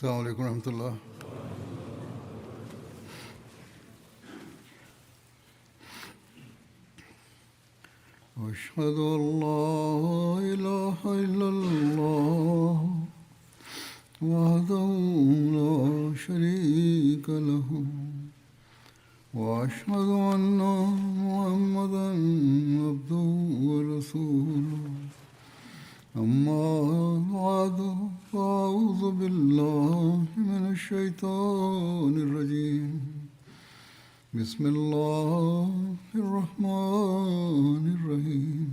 السلام عليكم ورحمة الله. أشهد أن لا إله إلا الله وحده لا شريك له وأشهد أن محمدا عبده ورسوله أما بعد فأعوذ بالله من الشيطان الرجيم بسم الله الرحمن الرحيم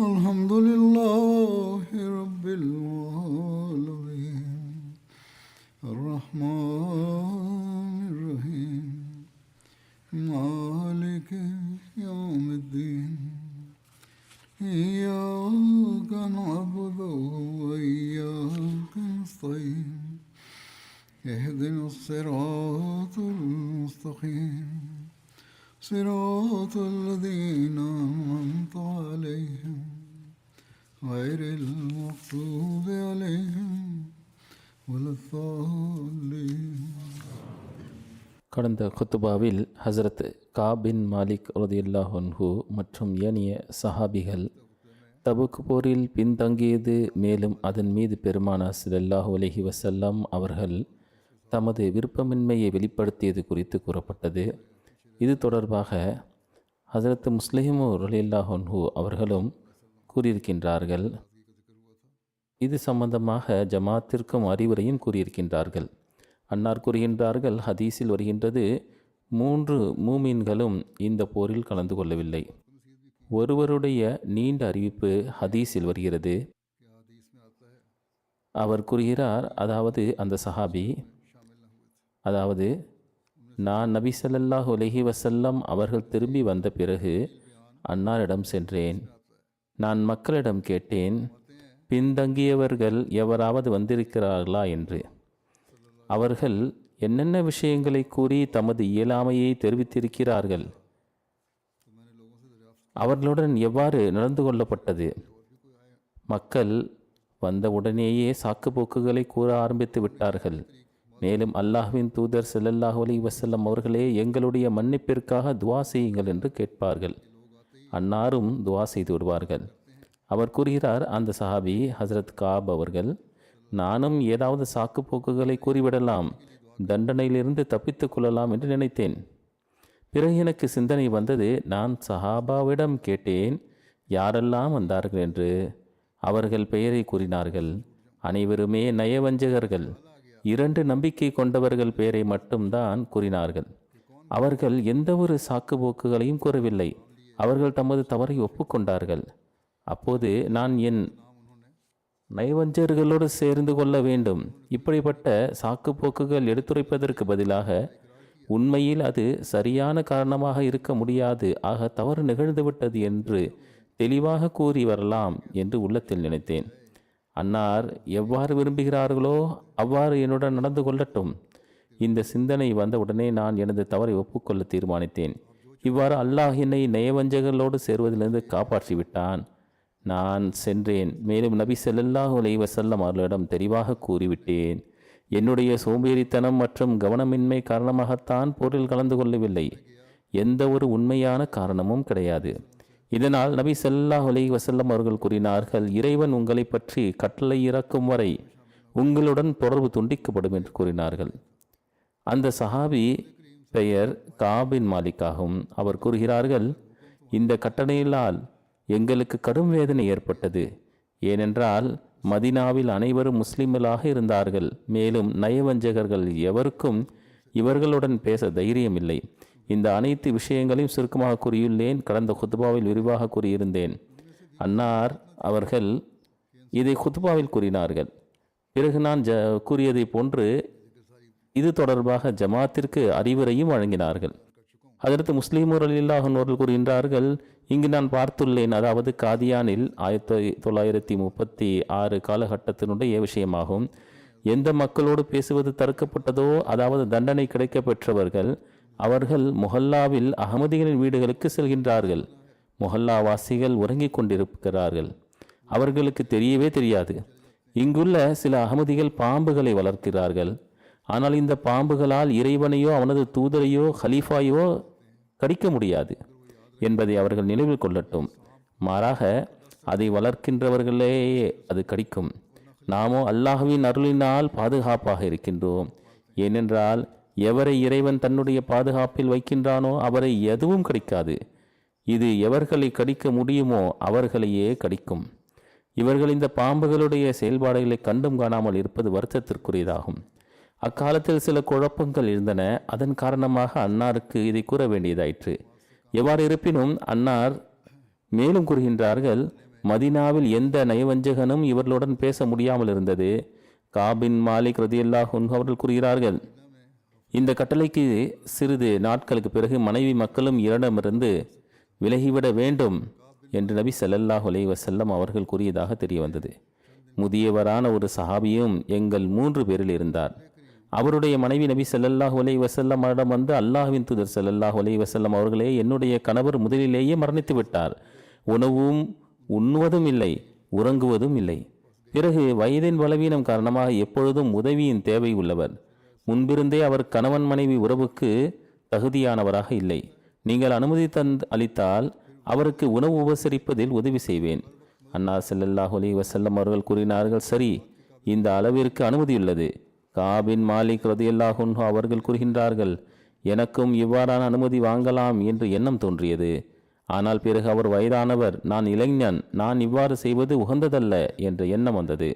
الحمد لله رب العالمين الرحمن الرحيم مالك يوم الدين إياك نعبد وإياك نستعين اهدنا الصراط المستقيم صراط الذين أنعمت عليهم غير المغضوب عليهم ولا الضالين. கடந்த குத்துபாவில் ஹசரத் காப் பின் மாலிக் ரலியல்லாஹு அன்ஹு மற்றும் ஏனைய சஹாபிகள் தபுக் போரில் பின்தங்கியது, மேலும் அதன் மீது பெருமானார் ஸல்லல்லாஹு அலைஹி வஸல்லம் அவர்கள் தமது விருப்பமின்மையை வெளிப்படுத்தியது குறித்து கூறப்பட்டது. இது தொடர்பாக ஹசரத் முஸ்லிம் ரலியல்லாஹு அன்ஹு அவர்களும் கூறியிருக்கின்றார்கள். இது சம்பந்தமாக ஜமாத்திற்கும் அறிவுரையும் கூறியிருக்கின்றார்கள். அன்னார் கூறுகின்றார்கள், ஹதீஸில் வருகின்றது, 3 மூமின்களும் இந்த போரில் கலந்து கொள்ளவில்லை. ஒருவருடைய நீண்ட அறிவிப்பு ஹதீஸில் வருகிறது. அவர் கூறுகிறார், அதாவது அந்த சஹாபி, அதாவது நான் நபி ஸல்லல்லாஹு அலைஹி வஸல்லம் அவர்கள் திரும்பி வந்த பிறகு அன்னாரிடம் சென்றேன். நான் மக்களிடம் கேட்டேன், பின்தங்கியவர்கள் எவராவது வந்திருக்கிறார்களா என்று. அவர்கள் என்னென்ன விஷயங்களை கூறி தமது இயலாமையை தெரிவித்திருக்கிறார்கள், அவர்களுடன் எவ்வாறு நடந்து கொள்ளப்பட்டது. மக்கள் வந்தவுடனேயே சாக்குப்போக்குகளை கூற ஆரம்பித்து விட்டார்கள். மேலும் அல்லாஹ்வின் தூதர் ஸல்லல்லாஹு அலைஹி வஸல்லம் அவர்களே, எங்களுடைய மன்னிப்பிற்காக துவா செய்யுங்கள் என்று கேட்பார்கள். அன்னாரும் துவா செய்து விடுவார்கள். அவர் கூறுகிறார், அந்த சஹாபி ஹசரத் காப் அவர்கள், நானும் ஏதாவது சாக்குப்போக்குகளை கூறிவிடலாம், தண்டனையிலிருந்து தப்பித்து கொள்ளலாம் என்று நினைத்தேன். பிறகு எனக்கு சிந்தனை வந்தது. நான் சஹாபாவிடம் கேட்டேன், யாரெல்லாம் வந்தார்கள் என்று. அவர்கள் பெயரை கூறினார்கள். அனைவருமே நயவஞ்சகர்கள். 2 நம்பிக்கை கொண்டவர்கள் பெயரை மட்டும்தான் கூறினார்கள். அவர்கள் எந்த ஒரு சாக்குப்போக்குகளையும் கூறவில்லை. அவர்கள் தமது தவறை ஒப்புக்கொண்டார்கள். அப்போது நான் என் நயவஞ்சகர்களோடு சேர்ந்து கொள்ள வேண்டும். இப்படிப்பட்ட சாக்குப்போக்குகள் எடுத்துரைப்பதற்கு பதிலாக உண்மையில் அது சரியான காரணமாக இருக்க முடியாது, ஆக தவறு நிகழ்ந்துவிட்டது என்று தெளிவாக கூறி வரலாம் என்று உள்ளத்தில் நினைத்தேன். அன்னார் எவ்வாறு விரும்புகிறார்களோ அவ்வாறு என்னுடன் நடந்து கொள்ளட்டும். இந்த சிந்தனை வந்தவுடனே நான் எனது தவறை ஒப்புக்கொள்ள தீர்மானித்தேன். இவ்வாறு அல்லாஹ் என்னை நயவஞ்சகர்களோடு சேர்வதிலிருந்து காப்பாற்றிவிட்டான். நான் சென்றேன். மேலும் நபி ஸல்லல்லாஹு அலைஹி வஸல்லம் அவர்களிடம் தெளிவாக கூறிவிட்டேன், என்னுடைய சோம்பேறித்தனம் மற்றும் கவனமின்மை காரணமாகத்தான் போரில் கலந்து கொள்ளவில்லை. எந்த ஒரு உண்மையான காரணமும் கிடையாது. இதனால் நபி ஸல்லல்லாஹு அலைஹி வஸல்லம் அவர்கள் கூறினார்கள், இறைவன் உங்களை பற்றி கட்டளை இறக்கும் வரை உங்களுடன் தொடர்பு துண்டிக்கப்படும் என்று கூறினார்கள். அந்த சஹாபி பெயர் காப் பின் மாலிக் ஆகும். அவர் கூறுகிறார்கள், இந்த கட்டளையினால் எங்களுக்கு கடும் வேதனை ஏற்பட்டது. ஏனென்றால் மதீனாவில் அனைவரும் முஸ்லிம்களாக இருந்தார்கள். மேலும் நயவஞ்சகர்கள் எவருக்கும் இவர்களுடன் பேச தைரியம் இல்லை. இந்த அனைத்து விஷயங்களையும் சுருக்கமாக கூறியுள்ளேன். கடந்த குத்பாவில் விரிவாக கூறியிருந்தேன். அன்னார் அவர்கள் இதை குத்பாவில் கூறினார்கள். பிறகு நான் கூறியதை போன்று இது தொடர்பாக ஜமாத்திற்கு அறிவுரையும் வழங்கினார்கள். அதற்கு முஸ்லிம் ரலியல்லாஹு அன்ஹு அவர்கள் கூறுகின்றார்கள், இங்கு நான் பார்த்துள்ளேன், அதாவது காதியானில் 1936 காலகட்டத்தினுடைய விஷயமாகும். எந்த மக்களோடு பேசுவது தடுக்கப்பட்டதோ, அதாவது தண்டனை கிடைக்க பெற்றவர்கள், அவர்கள் மொஹல்லாவில் அகமதிகளின் வீடுகளுக்கு செல்கின்றார்கள். மொஹல்லாவாசிகள் உறங்கிக் கொண்டிருக்கிறார்கள். அவர்களுக்கு தெரியவே தெரியாது. இங்குள்ள சில அகமதிகள் பாம்புகளை வளர்க்கிறார்கள். ஆனால் இந்த பாம்புகளால் இறைவனையோ அவனது தூதரையோ ஹலீஃபாயோ கடிக்க முடியாது என்பதை அவர்கள் நினைவில் கொள்ளட்டும். மாறாக அதை வளர்க்கின்றவர்களேயே அது கடிக்கும். நாமோ அல்லாஹ்வின் அருளினால் பாதுகாப்பாக இருக்கின்றோம். ஏனென்றால் எவரை இறைவன் தன்னுடைய பாதுகாப்பில் வைக்கின்றானோ அவரை எதுவும் கடிக்காது. இது எவர்களை கடிக்க முடியுமோ அவர்களையே கடிக்கும். இவர்கள் இந்த பாம்புகளுடைய செயல்பாடுகளை கண்டும் காணாமல் இருப்பது வருத்தத்திற்குரியதாகும். அக்காலத்தில் சில குழப்பங்கள் இருந்தன. அதன் காரணமாக அன்னாருக்கு இதை கூற வேண்டியதாயிற்று. எவ்வாறு இருப்பினும் அன்னார் மேலும் கூறுகின்றார்கள், மதீனாவில் எந்த நயவஞ்சகனும் இவர்களுடன் பேச முடியாமல் இருந்தது. காபின் மாலிக் ரதியல்லாஹு அன்ஹு அவர்கள் கூறுகிறார்கள், இந்த கட்டளைக்கு சிறிது நாட்களுக்கு பிறகு மனைவி மக்களும் இவரிடமிருந்து விலகிவிட வேண்டும் என்று நபி ஸல்லல்லாஹு அலைஹி வஸல்லம் அவர்கள் கூறியதாக தெரிய வந்தது. முதியவரான ஒரு சஹாபியும் எங்கள் 3 பேரில் இருந்தார். அவருடைய மனைவி நபி ஸல்லல்லாஹு அலைஹி வஸல்லம் அவரிடம் வந்து, அல்லாஹ்வின் தூதர் ஸல்லல்லாஹு அலைஹி வஸல்லம் அவர்களே, என்னுடைய கணவர் முதலிலேயே மரணித்து விட்டார். உணவும் உண்ணுவதும் இல்லை, உறங்குவதும் இல்லை. பிறகு வயதின் பலவீனம் காரணமாக எப்பொழுதும் உதவியின் தேவை உள்ளவர். முன்பிருந்தே அவர் கணவன் மனைவி உறவுக்கு தகுதியானவராக இல்லை. நீங்கள் அனுமதி அளித்தால் அவருக்கு உணவு உபசரிப்பதில் உதவி செய்வேன். அன்னார் ஸல்லல்லாஹு அலைஹி வஸல்லம் அவர்கள் கூறினார்கள், சரி, இந்த அளவிற்கு அனுமதியுள்ளது. காபின் மாலிக் ரதியல்லாஹு அன்ஹு அவர்கள் கூறுகின்றார்கள், எனக்கும் இவ்வாறான அனுமதி வாங்கலாம் என்று எண்ணம் தோன்றியது. ஆனால் பிறகு அவர் வயதானவர், நான் இளைஞன், நான் இவ்வாறு செய்வது உகந்ததல்ல என்ற எண்ணம் வந்தது.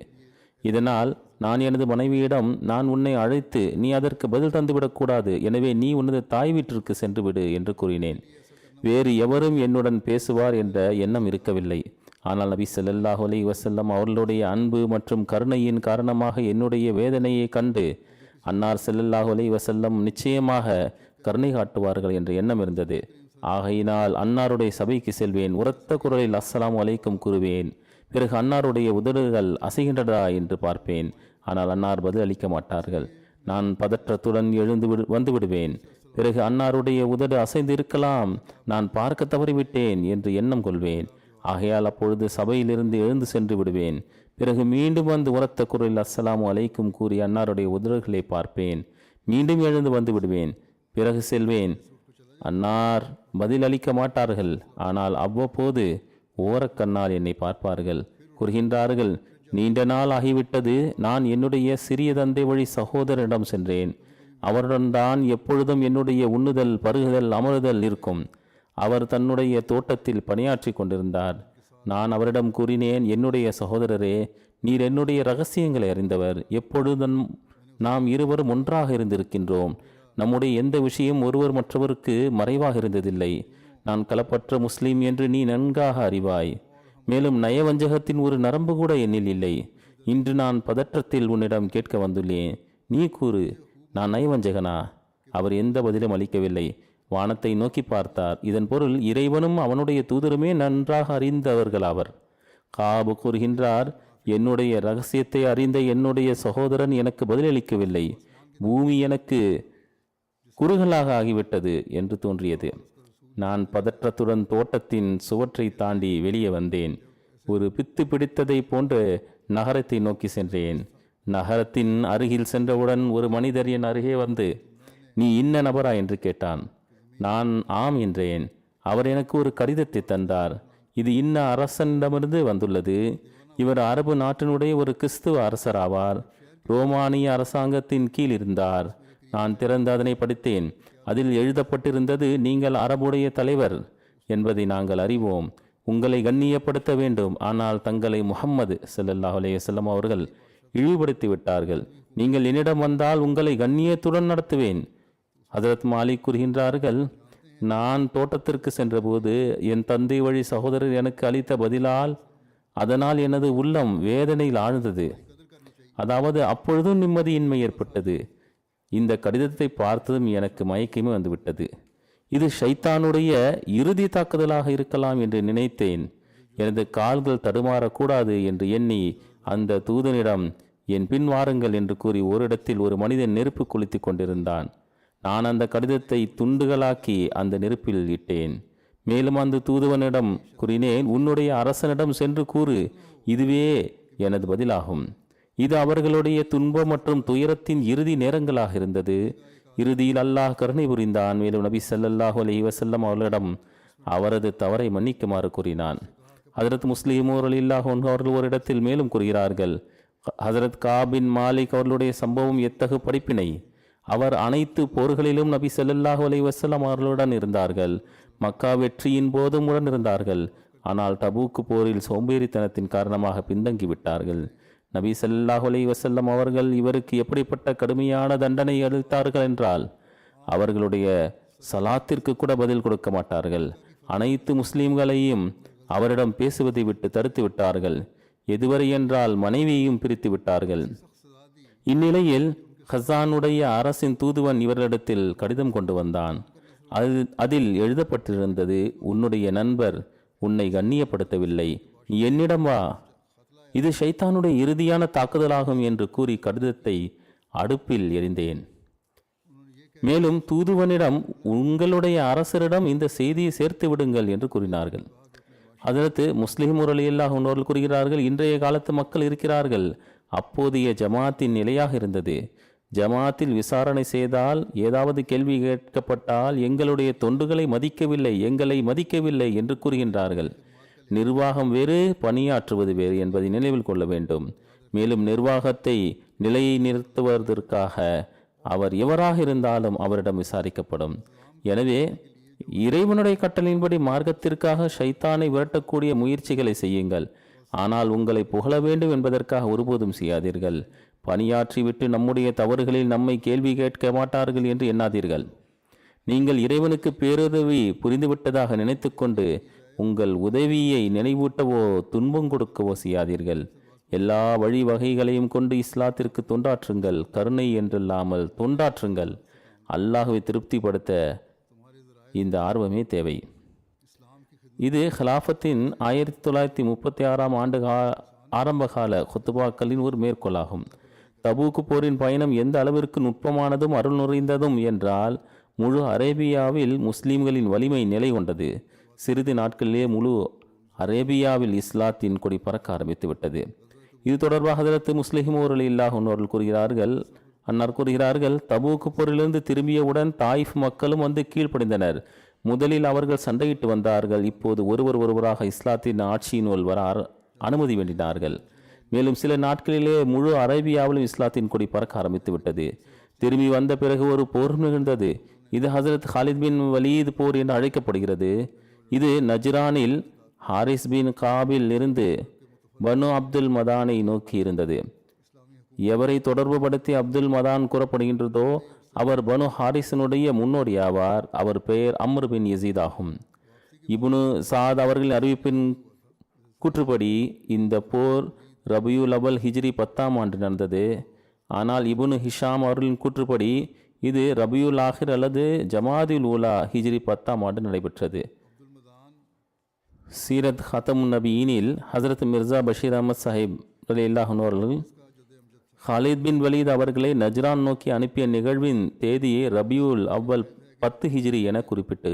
இதனால் நான் எனது மனைவியிடம், நான் உன்னை அழைத்து நீ அதற்கு பதில் தந்துவிடக்கூடாது, எனவே நீ உனது தாய் வீட்டிற்கு சென்று விடு என்று கூறினேன். வேறு எவரும் என்னுடன் பேசுவார் என்ற எண்ணம் இருக்கவில்லை. ஆனால் நபி ஸல்லல்லாஹு அலைஹி வஸல்லம் அவர்களுடைய அன்பு மற்றும் கருணையின் காரணமாக என்னுடைய வேதனையை கண்டு அன்னார் ஸல்லல்லாஹு அலைஹி வஸல்லம் நிச்சயமாக கருணை காட்டுவார்கள் என்ற எண்ணம் இருந்தது. ஆகையினால் அன்னாருடைய சபைக்கு செல்வேன், உரத்த குரலில் அஸ்ஸலாமு அலைக்கும் கூறுவேன். பிறகு அன்னாருடைய உதடுகள் அசைகின்றதா என்று பார்ப்பேன். ஆனால் அன்னார் பதில் அளிக்க மாட்டார்கள். நான் பதற்றத்துடன் வந்து விடுவேன். பிறகு அன்னாருடைய உதடு அசைந்து இருக்கலாம், நான் பார்க்க தவறிவிட்டேன் என்று எண்ணம் கொள்வேன். ஆகையால் அப்பொழுது சபையிலிருந்து எழுந்து சென்று விடுவேன். பிறகு மீண்டும் வந்து உரத்த குரலில் அஸ்ஸலாமு அலைக்கும் கூறி அன்னாருடைய உதடுகளை பார்ப்பேன். மீண்டும் எழுந்து வந்து விடுவேன். பிறகு செல்வேன். அன்னார் பதில் அளிக்க மாட்டார்கள். ஆனால் அவ்வப்போது ஓரக்கண்ணால் என்னை பார்ப்பார்கள். கூறுகின்றார்கள், நீண்ட நாள் ஆகிவிட்டது. நான் என்னுடைய சிறிய தந்தை வழி சகோதரனிடம் சென்றேன். அவருடன் தான் எப்பொழுதும் என்னுடைய உண்ணுதல், பருகுதல், அமருதல் இருக்கும். அவர் தன்னுடைய தோட்டத்தில் பணியாற்றி கொண்டிருந்தார். நான் அவரிடம் கூறினேன், என்னுடைய சகோதரரே, நீர் என்னுடைய இரகசியங்களை அறிந்தவர். எப்பொழுதும் நாம் இருவரும் ஒன்றாக இருந்திருக்கின்றோம். நம்முடைய எந்த விஷயம் ஒருவர் மற்றவருக்கு மறைவாக இருந்ததில்லை. நான் களப்பற்ற முஸ்லீம் என்று நீ நன்காக அறிவாய். மேலும் நயவஞ்சகத்தின் ஒரு நரம்பு கூட என்னில் இல்லை. இன்று நான் பதற்றத்தில் உன்னிடம் கேட்க வந்துள்ளேன். நீ கூறு, நான் நயவஞ்சகனா? அவர் எந்த பதிலும் அளிக்கவில்லை. வானத்தை நோக்கி பார்த்தார். இதன் பொருள் இறைவனும் அவனுடைய தூதருமே நன்றாக அறிந்தவர்களாவர். காபு கூறுகின்றார், என்னுடைய இரகசியத்தை அறிந்த என்னுடைய சகோதரன் எனக்கு பதிலளிக்கவில்லை. பூமி எனக்கு குறுகலாக ஆகிவிட்டது என்று தோன்றியது. நான் பதற்றத்துடன் தோட்டத்தின் சுவற்றை தாண்டி வெளியே வந்தேன். ஒரு பித்து பிடித்ததை போன்று நகரத்தை நோக்கி சென்றேன். நகரத்தின் அருகில் சென்றவுடன் ஒரு மனிதர் என் அருகே வந்து, நீ இன்ன நபரா என்று கேட்டான். நான் ஆம் என்றேன். அவர் எனக்கு ஒரு கடிதத்தை தந்தார். இது இன்ன அரசனிடமிருந்து வந்துள்ளது. இவர் அரபு நாட்டினுடைய ஒரு கிறிஸ்துவ அரசர் ஆவார். ரோமானிய அரசாங்கத்தின் கீழ் இருந்தார். நான் திறந்து அதனை படித்தேன். அதில் எழுதப்பட்டிருந்தது, நீங்கள் அரபுடைய தலைவர் என்பதை நாங்கள் அறிவோம். உங்களை கண்ணியப்படுத்த வேண்டும். ஆனால் தங்களை முஹம்மது ஸல்லல்லாஹு அலைஹி வஸல்லம் அவர்கள் இழிவுபடுத்தி விட்டார்கள். நீங்கள் என்னிடம் வந்தால் உங்களை கண்ணியத்துடன் நடத்துவேன். ஹதரத் மாலிக் கூறுகின்றார்கள், நான் தோட்டத்திற்கு சென்றபோது என் தந்தை வழி சகோதரர் எனக்கு அளித்த பதிலால் அதனால் எனது உள்ளம் வேதனையில் ஆழ்ந்தது. அதாவது அப்பொழுதும் நிம்மதியின்மை ஏற்பட்டது. இந்த கடிதத்தை பார்த்ததும் எனக்கு மயக்கமே வந்துவிட்டது. இது ஷைத்தானுடைய இறுதி தாக்குதலாக இருக்கலாம் என்று நினைத்தேன். எனது கால்கள் தடுமாறக்கூடாது என்று எண்ணி அந்த தூதனிடம், என் பின் வாருங்கள் என்று கூறி ஓரிடத்தில் ஒரு மனிதன் நெருப்பு கொளுத்தி கொண்டிருந்தான். நான் அந்த கடிதத்தை துண்டுகளாக்கி அந்த நெருப்பில் இட்டேன். மேலும் அந்த தூதுவனிடம் கூறினேன், உன்னுடைய அரசனிடம் சென்று கூறு, இதுவே எனது பதிலாகும். இது அவர்களுடைய துன்பம் மற்றும் துயரத்தின் இறுதி நேரங்களாக இருந்தது. இறுதியில் அல்லாஹ் கருணை புரிந்தான். மேலும் நபி ஸல்லல்லாஹு அலைஹி வஸல்லம் அவர்களிடம் அவரது தவறை மன்னிக்குமாறு கூறினான். ஹஜரத் முஸ்லிம் ரலியல்லாஹு அன்ஹு அவர்கள் ஒரு இடத்தில் மேலும் கூறுகிறார்கள், ஹஜரத் காபின் மாலிக் அவர்களுடைய சம்பவம் எத்தகு படிப்பினை. அவர் அனைத்து போர்களிலும் நபி ஸல்லல்லாஹு அலைஹி வஸல்லம் அவர்களுடன் இருந்தார்கள். மக்கா வெற்றியின் போதும் உடன் இருந்தார்கள். ஆனால் தபூக்கு போரில் சோம்பேறித்தனத்தின் காரணமாக பின்தங்கிவிட்டார்கள். நபி ஸல்லல்லாஹு அலைஹி வஸல்லம் அவர்கள் இவருக்கு எப்படிப்பட்ட கடுமையான தண்டனை அளித்தார்கள் என்றால், அவர்களுடைய சலாத்திற்கு கூட பதில் கொடுக்க மாட்டார்கள். அனைத்து முஸ்லிம்களையும் அவரிடம் பேசுவதை விட்டு தடுத்து விட்டார்கள். எதுவரை என்றால் மனைவியையும் பிரித்து விட்டார்கள். இந்நிலையில் ஹசானுடைய அரசின் தூதுவன் இவரிடத்தில் கடிதம் கொண்டு வந்தான். அதில் எழுதப்பட்டிருந்தது, உன்னுடைய நண்பர் உன்னை கண்ணியப்படுத்தவில்லை, நீ என்னிடம் வா, இது ஷைத்தானுடைய இறுதியான தாக்குதலாகும் என்று கூறி கடிதத்தை அடுப்பில் எறிந்தேன். மேலும் தூதுவனிடம், உங்களுடைய அரசரிடம் இந்த செய்தியை சேர்த்து விடுங்கள் என்று கூறினார்கள். அதற்கு முஸ்லிம் ரலியல்லாஹு அன்ஹு அவர்கள் கூறுகிறார்கள், இன்றைய காலத்து மக்கள் இருக்கிறார்கள். அப்போதைய ஜமாத்தின் நிலையாக இருந்தது. ஜமாத்தில் விசாரணை செய்தால், ஏதாவது கேள்வி கேட்கப்பட்டால், எங்களுடைய தொண்டுகளை மதிக்கவில்லை, எங்களை மதிக்கவில்லை என்று கூறுகின்றார்கள். நிர்வாகம் வேறு, பணியாற்றுவது வேறு என்பதை நினைவில் கொள்ள வேண்டும். மேலும் நிர்வாகத்தை நிலையை நிறுத்துவதற்காக அவர் எவராக இருந்தாலும் அவரிடம் விசாரிக்கப்படும். எனவே இறைவனுடைய கட்டளையின்படி மார்க்கத்திற்காக ஷைத்தானை விரட்டக்கூடிய முயற்சிகளை செய்யுங்கள். ஆனால் உங்களை புகழ வேண்டும் என்பதற்காக ஒருபோதும் செய்யாதீர்கள். பணியாற்றிவிட்டு நம்முடைய தவறுகளில் நம்மை கேள்வி கேட்க மாட்டார்கள் என்று எண்ணாதீர்கள். நீங்கள் இறைவனுக்கு பேருதவி புரிந்துவிட்டதாக நினைத்து கொண்டு உங்கள் உதவியை நினைவூட்டவோ துன்பம் கொடுக்கவோ செய்யாதீர்கள். எல்லா வழிவகைகளையும் கொண்டு இஸ்லாத்திற்கு தொண்டாற்றுங்கள். கருணை என்றில்லாமல் தொண்டாற்றுங்கள். அல்லாஹ்வை திருப்திப்படுத்த இந்த ஆர்வமே தேவை. இது ஹிலாஃபத்தின் 1936 ஆண்டு ஆரம்பகால குத்துபாக்களின் ஒரு மேற்கோளாகும். தபூக்கு போரின் பயணம் எந்த அளவிற்கு நுட்பமானதும் அருள் நிறைந்ததும் என்றால், முழு அரேபியாவில் முஸ்லிம்களின் வலிமை நிலை கொண்டது. சிறிது நாட்களிலே முழு அரேபியாவில் இஸ்லாத்தின் கொடி பறக்க ஆரம்பித்து விட்டது. இது தொடர்பாக ஹஜரத் முஸ்லிம் ரலியல்லாஹு அன்ஹு அவர்கள் கூறுகிறார்கள், தபூக்கு போரிலிருந்து திரும்பியவுடன் தாயிஃப் மக்களும் வந்து கீழ்ப்படிந்தனர். முதலில் அவர்கள் சண்டையிட்டு வந்தார்கள். இப்போது ஒருவராக இஸ்லாத்தின் ஆட்சியினுள் வர அனுமதி வேண்டினார்கள். மேலும் சில நாட்களிலே முழு அரேபியாவிலும் இஸ்லாத்தின் கொடி பறக்க ஆரம்பித்து விட்டது. திரும்பி வந்த பிறகு ஒரு போர் நிகழ்ந்தது. இது ஹசரத் ஹாலித் பின் வலீத் போர் என்று அழைக்கப்படுகிறது. இது நஜ்ரானில் ஹாரிஸ் பின் காபில் இருந்து பனு அப்துல் மதானை நோக்கி இருந்தது. எவரை தொடர்புபடுத்தி அப்துல் மதான் கூறப்படுகின்றதோ அவர் பனு ஹாரிஸினுடைய முன்னோடியாவார். அவர் பெயர் அம்ர் பின் யசீத் ஆகும். இப்னு சாத் அவர்களின் அறிவிப்பின் கூற்றுப்படி இந்த போர் ரபியுல் அவல் ஹிஜ்ரி 10ஆம் ஆண்டு நடந்தது. ஆனால் இப்னு ஹிஷாம் அவர்களின் கூற்றுப்படி இது ரபியுல் ஆஹிர் அல்லது ஜமாதுல் ஊலா ஹிஜ்ரி 10ஆம் ஆண்டு நடைபெற்றது. சீரத் ஹத்தமுன் நபியினில் ஹசரத் மிர்சா பஷீர் அஹமத் சாஹிப் ரலியல்லாஹு அன்ஹு அவர்கள் ஹாலித் பின் வலீத் அவர்களை நஜ்ரான் நோக்கி அனுப்பிய நிகழ்வின் தேதியை ரபியுல் அவ்வல் 10 ஹிஜ்ரி என குறிப்பிட்டு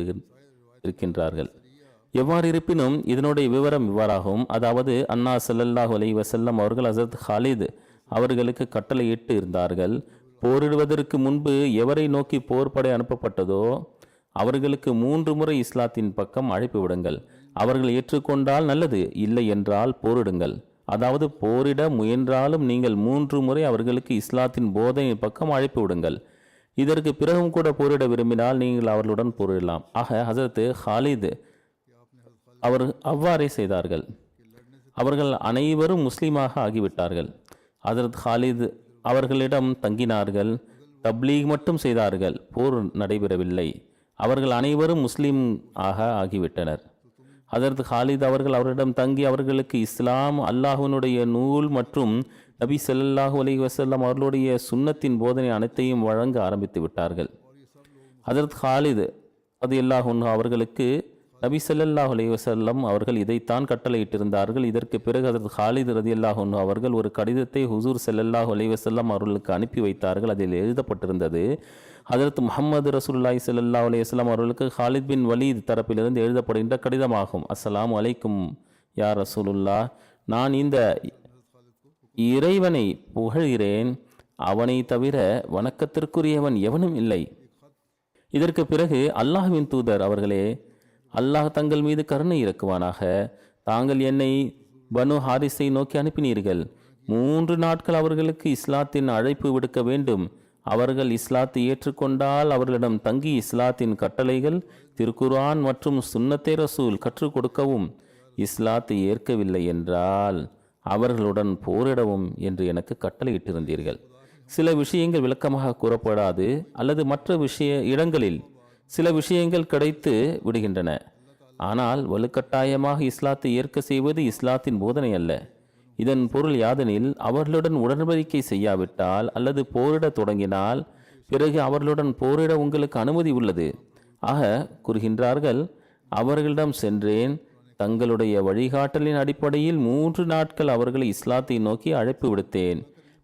இருக்கின்றார்கள். எவ்வாறு இருப்பினும் இதனுடைய விவரம் இவ்வாறாகும். அதாவது அன்னா ஸல்லல்லாஹு அலைஹி வஸல்லம் அவர்கள் ஹசரத் ஹாலித் அவர்களுக்கு கட்டளையிட்டு இருந்தார்கள், போரிடுவதற்கு முன்பு எவரை நோக்கி போர்படை அனுப்பப்பட்டதோ அவர்களுக்கு 3 முறை இஸ்லாத்தின் பக்கம் அழைப்பு விடுங்கள். அவர்கள் ஏற்றுக்கொண்டால் நல்லது, இல்லை என்றால் போரிடுங்கள். அதாவது போரிட முயன்றாலும் நீங்கள் 3 முறை அவர்களுக்கு இஸ்லாத்தின் போதனை பக்கம் அழைப்பு விடுங்கள். இதற்கு பிறகும் கூட போரிட விரும்பினால் நீங்கள் அவர்களுடன் போரிடலாம். ஆக ஹசரத் ஹாலித் அவர் அவ்வாறே செய்தார்கள். அவர்கள் அனைவரும் முஸ்லீமாக ஆகிவிட்டார்கள். ஹசரத் ஹாலித் அவர்களிடம் தங்கினார்கள். தப்லீக் மட்டும் செய்தார்கள். போர் நடைபெறவில்லை. அவர்கள் அனைவரும் முஸ்லீம் ஆகிவிட்டனர். ஹஜரத் ஹாலித் அவர்கள் அவரிடம் தங்கி அவர்களுக்கு இஸ்லாம், அல்லாஹ்வினுடைய நூல் மற்றும் நபி ஸல்லல்லாஹு அலைஹி வஸல்லம் அவர்களுடைய சுன்னத்தின் போதனை அனைத்தையும் வழங்க ஆரம்பித்து விட்டார்கள். ஹஜரத் ஹாலித் ரலியல்லாஹு அன்ஹு அவர்களுக்கு நபி ஸல்லல்லாஹு அலைஹி வஸல்லம் அவர்கள் இதைத்தான் கட்டளையிட்டிருந்தார்கள். இதற்கு பிறகு ஹஜரத் ஹாலித் ரலியல்லாஹு அன்ஹு அவர்கள் ஒரு கடிதத்தை ஹுசூர் ஸல்லல்லாஹு அலைஹி வஸல்லம் அவர்களுக்கு அனுப்பி வைத்தார்கள். அதில் எழுதப்பட்டிருந்தது, ஹஜரத் முஹம்மது ரசூலுல்லாஹி ஸல்லல்லாஹு அலைஹி வஸல்லம் அவர்களுக்கு ஹாலித் பின் வலீத் தரப்பிலிருந்து எழுதப்படுகின்ற கடிதமாகும். அஸ்ஸலாமு அலைக்கும் யா ரசூலுல்லாஹ், நான் இந்த இறைவனை புகழ்கிறேன், அவனை தவிர வணக்கத்திற்குரியவன் எவனும் இல்லை. இதற்கு பிறகு அல்லாஹ்வின் தூதர் அவர்களே, அல்லாஹ் தங்கள் மீது கருணை இறக்குவானாக, தாங்கள் என்னை பனு ஹாரிஸை நோக்கி அனுப்பினீர்கள். 3 நாட்கள் அவர்களுக்கு இஸ்லாத்தின் அழைப்பு விடுக்க வேண்டும். அவர்கள் இஸ்லாத்தை ஏற்றுக்கொண்டால் அவர்களிடம் தங்கி இஸ்லாத்தின் கட்டளைகள், திருக்குர்ஆன் மற்றும் சுன்னத்தே ரசூல் கற்றுக் கொடுக்கவும், இஸ்லாத்தை ஏற்கவில்லை என்றால் அவர்களுடன் போரிடவும் என்று எனக்கு கட்டளையிட்டிருந்தீர்கள். சில விஷயங்கள் விளக்கமாக கூறப்படாது அல்லது மற்ற இடங்களில் சில விஷயங்கள் கிடைத்து விடுகின்றன. ஆனால் வலுக்கட்டாயமாக இஸ்லாத்தை ஏற்க செய்வது இஸ்லாத்தின் போதனை அல்ல. இதன் பொருள் யாதெனில், அவர்களுடன் உடன்படிக்கை செய்யாவிட்டால் அல்லது போரிட தொடங்கினால் பிறகு அவர்களுடன் போரிட உங்களுக்கு அனுமதி உள்ளது. ஆக கூறுகின்றார்கள், அவர்களிடம் சென்றேன், தங்களுடைய வழிகாட்டலின் அடிப்படையில் 3 நாட்கள் அவர்களை இஸ்லாத்தை நோக்கி அழைப்பு விடுத்தேன்.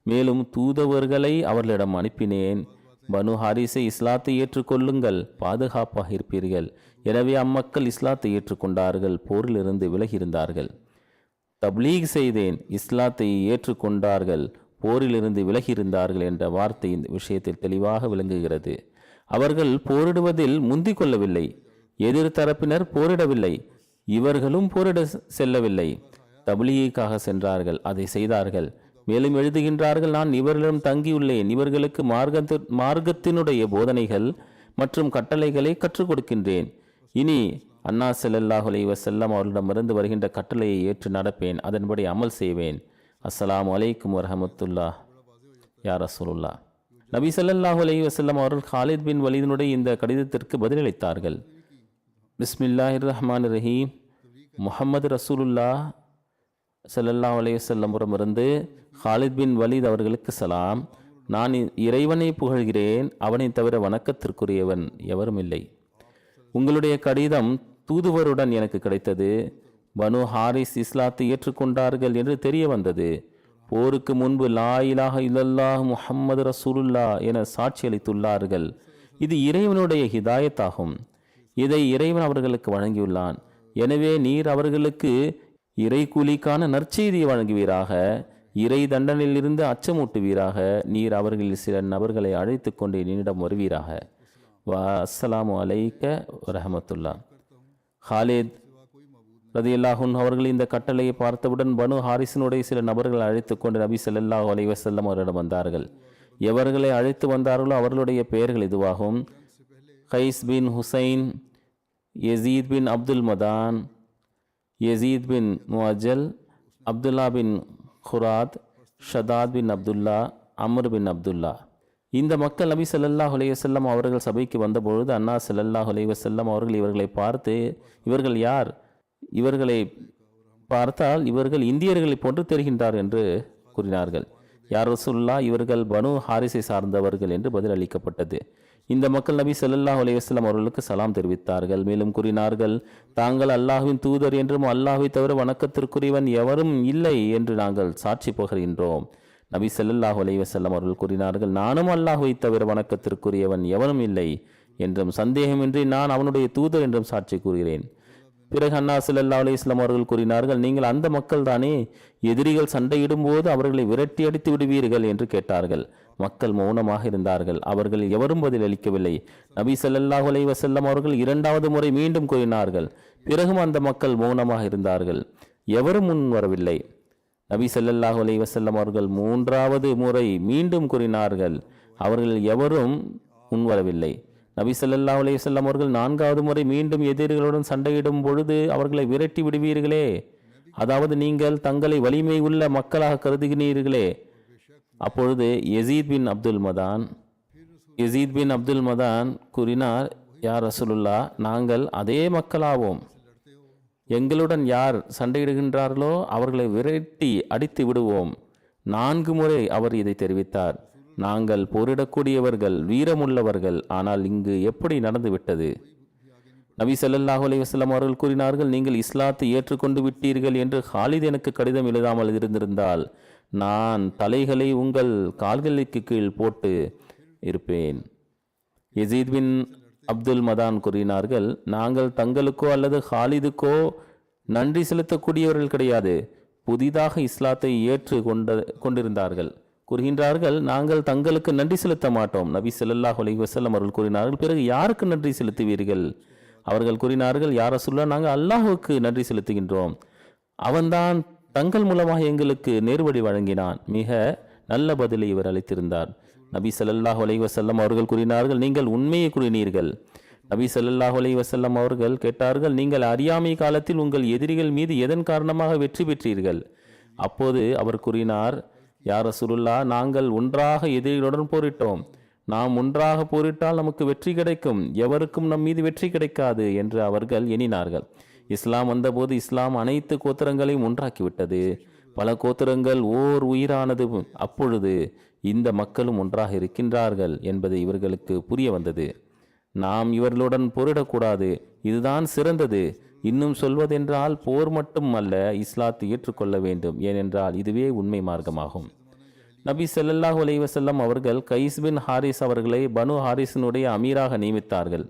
மேலும் தூதவர்களை அவர்களிடம் அனுப்பினேன். பனு ஹாரிஸை இஸ்லாத்தை ஏற்றுக்கொள்ளுங்கள், பாதுகாப்பாக இருப்பீர்கள். எனவே அம்மக்கள் இஸ்லாத்தை ஏற்றுக்கொண்டார்கள், போரிலிருந்து விலகியிருந்தார்கள். தப்லீக் செய்தேன், இஸ்லாத்தை ஏற்றுக்கொண்டார்கள், போரிலிருந்து விலகியிருந்தார்கள் என்ற வார்த்தை இந்த விஷயத்தில் தெளிவாக விளங்குகிறது. அவர்கள் போரிடுவதில் முந்திக் கொள்ளவில்லை. எதிர்த்தரப்பினர் போரிடவில்லை, இவர்களும் போரிட செல்லவில்லை. தப்லீகாக சென்றார்கள், அதை செய்தார்கள். மேலும் எழுதுகின்றார்கள், நான் இவர்களிடம் தங்கியுள்ளேன், இவர்களுக்கு மார்க்கத்தினுடைய போதனைகள் மற்றும் கட்டளைகளை கற்றுக் கொடுக்கின்றேன். இனி அன்னா ஸல்லல்லாஹு அலைஹி வஸல்லம் அவர்களிடமிருந்து வருகின்ற கட்டளையை ஏற்று நடப்பேன், அதன்படி அமல் செய்வேன். அஸ்ஸலாமு அலைக்கும் வரஹமத்துல்லாஹ் யா ரசூலுல்லாஹ். நபி ஸல்லல்லாஹு அலைஹி வஸல்லம் அவர்கள் காலித் பின் வலீதினுடைய இந்த கடிதத்திற்கு பதிலளித்தார்கள். பிஸ்மில்லாஹிர் ரஹ்மானிர் ரஹீம். முஹம்மது ரசூலுல்லாஹ் ஸல்லல்லாஹு அலைஹி வஸல்லமிடமிருந்து காலித் பின் வலீத் அவர்களுக்கு சலாம். நான் இறைவனை புகழ்கிறேன், அவனை தவிர வணக்கத்திற்குரியவன் எவரும் இல்லை. உங்களுடைய கடிதம் தூதுவருடன் எனக்கு கிடைத்தது. பனு ஹாரிஸ் இஸ்லாத்தை ஏற்றுக்கொண்டார்கள் என்று தெரிய வந்தது. போருக்கு முன்பு லா இலாஹ இல்லல்லாஹ் முஹம்மது ரசூலுல்லா என சாட்சி அளித்துள்ளார்கள். இது இறைவனுடைய ஹிதாயத்தாகும். இதை இறைவன் அவர்களுக்கு வழங்கியுள்ளான். எனவே நீர் அவர்களுக்கு இறை கூலிக்கான நற்செய்தியை வழங்குவீராக, இறை தண்டனையிலிருந்து அச்சமூட்டுவீராக. நீர் அவர்களில் சில நபர்களை அழைத்து கொண்டு என்னிடம் வருவீராக. அஸ்ஸலாமு அலைக்க வரஹமத்துல்லா. ஹாலித் ரதியல்லாஹு அன்ஹு அவர்கள் இந்த கட்டளையை பார்த்தவுடன் பனு ஹாரிஸினுடைய சில நபர்களை அழைத்து கொண்டு நபி ஸல்லல்லாஹு அலைஹி வஸல்லம் அவரிடம் வந்தார்கள். எவர்களை அழைத்து வந்தார்களோ அவர்களுடைய பெயர்கள் இதுவாகும்: கைஸ் பின் ஹுசைன், யசீத் பின் அப்துல் மதான், யசீத் பின் முஅஜ்ஜல், அப்துல்லா பின் ஹுராத், ஷதாத் பின் அப்துல்லா, அம்ர் பின் அப்துல்லா. இந்த மக்கள் நபி ஸல்லல்லாஹு அலைஹி வஸல்லம் அவர்கள் சபைக்கு வந்தபொழுது அன்னா ஸல்லல்லாஹு அலைஹி வஸல்லம் அவர்கள் இவர்களை பார்த்து, இவர்கள் யார்? இவர்களை பார்த்தால் இவர்கள் இந்தியர்களை போன்று தெரிகின்றார் என்று கூறினார்கள். யார் ரசூலுல்லாஹ், இவர்கள் பனு ஹாரிஸை சார்ந்தவர்கள் என்று பதில் அளிக்கப்பட்டது. இந்த மக்கள் நபி ஸல்லல்லாஹு அலைஹி வஸல்லம் அவர்களுக்கு சலாம் தெரிவித்தார்கள். மேலும் கூறினார்கள், தாங்கள் அல்லாஹ்வின் தூதர் என்றும் அல்லாஹ்வை தவிர வணக்கத்திற்குரியவன் எவரும் இல்லை என்று நாங்கள் சாட்சி பகர்கின்றோம். நபி ஸல்லல்லாஹு அலைஹி வஸல்லம் அவர்கள் கூறினார்கள், நானும் அல்லாஹ்வை தவிர வணக்கத்திற்குரியவன் எவனும் இல்லை என்றும் சந்தேகமின்றி நான் அவனுடைய தூதர் என்றும் சாட்சி கூறுகிறேன். பிறகு அன்னா ஸல்லல்லாஹு அலைஹி வஸல்லம் அவர்கள் கூறினார்கள், நீங்கள் அந்த மக்கள் தானே, எதிரிகள் சண்டையிடும் போது அவர்களை விரட்டி அடித்து விடுவீர்கள் என்று கேட்டார்கள். மக்கள் மௌனமாக இருந்தார்கள். அவர்கள் எவரும் பதில் அளிக்கவில்லை. நபி ஸல்லல்லாஹு அலைஹி வஸல்லம் அவர்கள் 2வது முறை மீண்டும் கூறினார்கள். பிறகும் அந்த மக்கள் மௌனமாக இருந்தார்கள். எவரும் முன் வரவில்லை. நபி ஸல்லல்லாஹு அலைஹி வஸல்லம் அவர்கள் 3வது முறை மீண்டும் கூறினார்கள். அவர்கள் எவரும் முன்வரவில்லை. நபி ஸல்லல்லாஹு அலைஹி வஸல்லம் அவர்கள் 4வது முறை மீண்டும் எதிரிகளுடன் சண்டையிடும் பொழுது அவர்களை விரட்டி விடுவீர்களே, அதாவது நீங்கள் தங்களை வலிமை உள்ள மக்களாக கருதுகிறீர்களே. அப்பொழுது யசீத் பின் அப்துல் மதான் கூறினார், யார் ரசூலுல்லாஹ், நாங்கள் அதே மக்களாவோம். எங்களுடன் யார் சண்டையிடுகின்றார்களோ அவர்களை விரட்டி அடித்து விடுவோம். 4 முறை அவர் இதை தெரிவித்தார். நாங்கள் போரிடக்கூடியவர்கள், வீரமுள்ளவர்கள். ஆனால் இங்கு எப்படி நடந்துவிட்டது? நபி ஸல்லல்லாஹு அலைஹி வஸல்லம் அவர்கள் கூறினார்கள், நீங்கள் இஸ்லாத்தை ஏற்றுக்கொண்டு விட்டீர்கள் என்று ஹாலித் எனக்கு கடிதம் எழுதாமல் இருந்திருந்தால் நான் தலைகளை உங்கள் கால்களுக்கு கீழ் போட்டு இருப்பேன். யசீத் பின் அப்துல் மதான் கூறினார்கள், நாங்கள் தங்களுக்கோ அல்லது ஹாலிதுக்கோ நன்றி செலுத்தக்கூடியவர்கள் கிடையாது. புதிதாக இஸ்லாத்தை ஏற்று கொண்டிருந்தார்கள் கூறுகின்றார்கள், நாங்கள் தங்களுக்கு நன்றி செலுத்த மாட்டோம். நபி ஸல்லல்லாஹு அலைஹி வஸல்லம் அவர்கள் கூறினார்கள், பிறகு யாருக்கு நன்றி செலுத்துவீர்கள்? அவர்கள் கூறினார்கள், யா ரசூலுல்லாஹ், நாங்கள் அல்லாஹுக்கு நன்றி செலுத்துகின்றோம். அவன்தான் தங்கள் மூலமாக எங்களுக்கு நேர்வழி வழங்கினான். மிக நல்ல பதிலை இவர் அளித்திருந்தார். நபி ஸல்லல்லாஹு அலைஹி வஸல்லம் அவர்கள் கூறினார்கள், நீங்கள் உண்மையை கூறினீர்கள். நபி ஸல்லல்லாஹு அலைஹி வஸல்லம் அவர்கள் கேட்டார்கள், நீங்கள் அறியாமை காலத்தில் உங்கள் எதிரிகள் மீது எதன் காரணமாக வெற்றி பெற்றீர்கள்? அப்போது அவர் கூறினார், யா ரசூலுல்லாஹ், நாங்கள் ஒன்றாக எதிரிகளுடன் போரிட்டோம். நாம் ஒன்றாக போரிட்டால் நமக்கு வெற்றி கிடைக்கும், எவருக்கும் நம் மீது வெற்றி கிடைக்காது என்று அவர்கள் எண்ணினார்கள். இஸ்லாம் வந்தபோது இஸ்லாம் அனைத்து கோத்திரங்களையும் ஒன்றாக்கிவிட்டது. பல கோத்திரங்கள் ஓர் உயிரானது. அப்பொழுது இந்த மக்களும் ஒன்றாக இருக்கின்றார்கள் என்பது இவர்களுக்கு புரிய வந்தது. நாம் இவர்களுடன் போரிடக்கூடாது, இதுதான் சிறந்தது. இன்னும் சொல்வதென்றால் போர் மட்டும் அல்ல, இஸ்லாத்தை ஏற்றுக்கொள்ள வேண்டும், ஏனென்றால் இதுவே உண்மை மார்க்கமாகும். நபி ஸல்லல்லாஹு அலைஹி வஸல்லம் அவர்கள் கைஸ் பின் ஹாரிஸ் அவர்களை பனு ஹாரிஸினுடைய அமீராக நியமித்தார்கள்.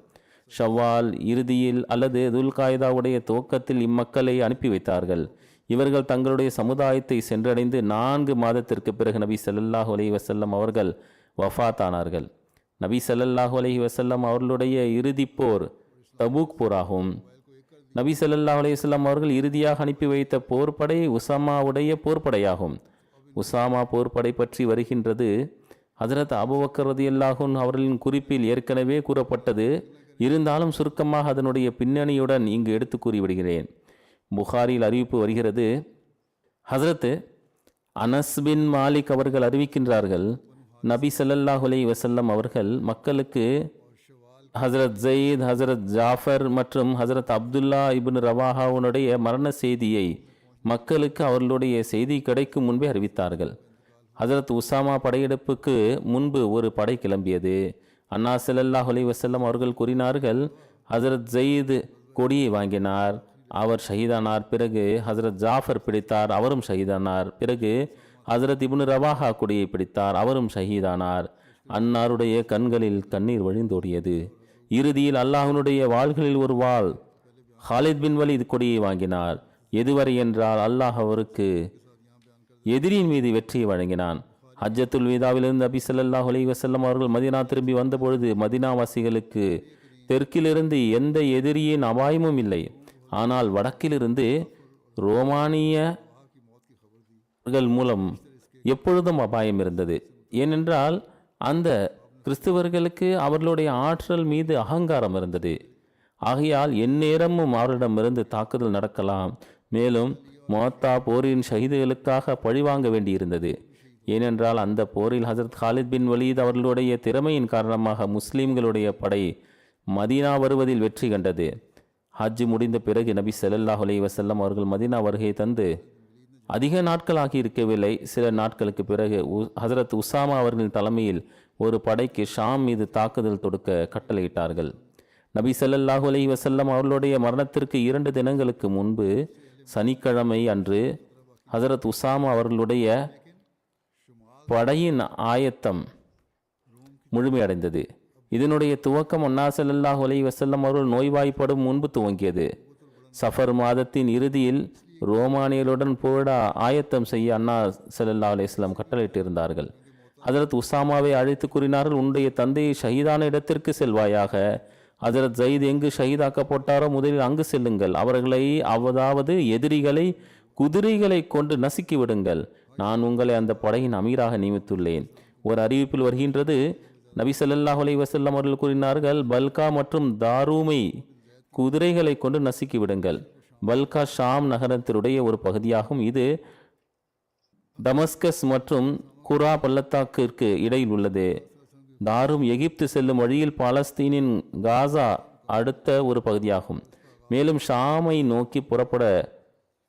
ஷவ்வால் இறுதியில் அல்லது துல்காய்தாவுடைய துவக்கத்தில் இம்மக்களை அனுப்பி வைத்தார்கள். இவர்கள் தங்களுடைய சமுதாயத்தை சென்றடைந்து 4 மாதத்திற்கு பிறகு நபி ஸல்லல்லாஹு அலைஹி வஸல்லம் அவர்கள் வஃபாத் ஆனார்கள். நபி ஸல்லல்லாஹு அலைஹி வஸல்லம் அவர்களுடைய இறுதி போர் தபூக் போராகும். நபி ஸல்லல்லாஹு அலைஹி வஸல்லம் அவர்கள் இறுதியாக அனுப்பி வைத்த போர்படை உசாமாவுடைய போர்படையாகும். உசாமா போர்படை பற்றி வருகின்றது. ஹஜரத் அபூபக்கர் ரலியல்லாஹு அன்ஹு அவர்களின் குறிப்பில் ஏற்கனவே கூறப்பட்டது. இருந்தாலும் சுருக்கமாக அதனுடைய பின்னணியுடன் இங்கு எடுத்து கூறிவிடுகிறேன். புகாரில் அறிவிப்பு வருகிறது. ஹஜரத் அனஸ் பின் மாலிக் அவர்கள் அறிவிக்கின்றார்கள், நபி ஸல்லல்லாஹு அலைஹி வஸல்லம் அவர்கள் மக்களுக்கு ஹசரத் ஜயீத், ஹசரத் ஜாஃபர் மற்றும் ஹசரத் அப்துல்லா இப்னு ரவாஹாவுடைய மரண செய்தியை மக்களுக்கு அவர்களுடைய செய்தி கிடைக்கும் முன்பே அறிவித்தார்கள். ஹசரத் உசாமா படையெடுப்புக்கு முன்பு ஒரு படை கிளம்பியது. அன்னா ஸல்லல்லாஹு அலைஹி வஸல்லம் அவர்கள் கூறினார்கள், ஹசரத் ஜயீத் கொடியை வாங்கினார், அவர் ஷஹீதானார். பிறகு ஹசரத் ஜாஃபர் பிடித்தார், அவரும் ஷஹீதானார். பிறகு ஹசரத் இப்னு ரவாஹா கொடியை பிடித்தார், அவரும் ஷஹீதானார். அன்னாருடைய கண்களில் கண்ணீர் வழிந்தோடியது. இறுதியில் அல்லாஹ்வினுடைய வாள்களில் ஒரு வாள் ஹாலித் பின் வலீத் கொடியை வாங்கினார். எதுவரை என்றால் அல்லாஹ் அவருக்கு எதிரியின் மீது வெற்றியை வழங்கினான். ஹஜ்ஜத்துல் வீதாவிலிருந்து நபி ஸல்லல்லாஹு அலைஹி வஸல்லம் அவர்கள் மதீனா திரும்பி வந்தபொழுது மதீனாவாசிகளுக்கு தெற்கிலிருந்து எந்த எதிரியின் அபாயமும் இல்லை. ஆனால் வடக்கிலிருந்து ரோமானியர்கள் மூலம் எப்பொழுதும் அபாயம் இருந்தது. ஏனென்றால் அந்த கிறிஸ்தவர்களுக்கு அவர்களுடைய ஆற்றல் மீது அகங்காரம் இருந்தது. ஆகையால் எந்நேரமும் அவரிடமிருந்து தாக்குதல் நடக்கலாம். மேலும் மோத்தா போரின் ஷஹீதுகளுக்காக பழிவாங்க வேண்டியிருந்தது. ஏனென்றால் அந்த போரில் ஹசரத் ஹாலித் பின் வலீத் அவர்களுடைய திறமையின் காரணமாக முஸ்லீம்களுடைய படை மதீனா வருவதில் வெற்றி கண்டது. ஹஜ் முடிந்த பிறகு நபி ஸல்லல்லாஹு அலைஹி வஸல்லம் அவர்கள் மதீனா வருகை தந்து அதிக நாட்கள் ஆகி இருக்கவில்லை. சில நாட்களுக்கு பிறகு ஹசரத் உசாமா அவர்களின் தலைமையில் ஒரு படைக்கு ஷாம் மீது தாக்குதல் தொடுக்க கட்டளையிட்டார்கள். நபி ஸல்லல்லாஹு அலைஹி வஸல்லம் அவர்களுடைய மரணத்திற்கு 2 தினங்களுக்கு முன்பு சனிக்கிழமை அன்று ஹசரத் உசாமா அவர்களுடைய படையின் ஆயத்தம் முழுமையடைந்தது. இதனுடைய துவக்கம் அன்னா ஸல்லல்லாஹு அலைஹி வஸல்லம் அவர்கள் நோய்வாய்ப்படும் முன்பு துவங்கியது. சஃபர் மாதத்தின் இறுதியில் ரோமானியர்களுடன் போரிட ஆயத்தம் செய்ய அன்னா ஸல்லல்லாஹு அலைஹி வஸல்லம் கட்டளையிட்டிருந்தார்கள். ஹஜரத் உசாமாவை அழைத்து கூறினார்கள், உன்னுடைய தந்தையை ஷஹீதான இடத்திற்கு செல்வாயாக. ஹஜரத் ஜயீத் எங்கு ஷஹீதாக்கப்பட்டாரோ முதலில் அங்கு செல்லுங்கள். அவர்களை அதாவது எதிரிகளை குதிரைகளை கொண்டு நசுக்கி விடுங்கள். நான் உங்களை அந்த படையின் அமீராக நியமித்துள்ளேன். ஒரு அறிவிப்பில் வருகின்றது, நபி ஸல்லல்லாஹு அலைஹி வஸல்லம் அவர்கள் கூறினார்கள், பல்கா மற்றும் தாரூமை குதிரைகளை கொண்டு நசுக்கி விடுங்கள். பல்கா ஷாம் நகரத்தினுடைய ஒரு பகுதியாகும். இது டமஸ்கஸ் மற்றும் குரா பள்ளத்தாக்கிற்கு இடையில் உள்ளது. தாரும் எகிப்து செல்லும் வழியில் பாலஸ்தீனின் காசா அடுத்த ஒரு பகுதியாகும். மேலும் ஷாமை நோக்கி புறப்பட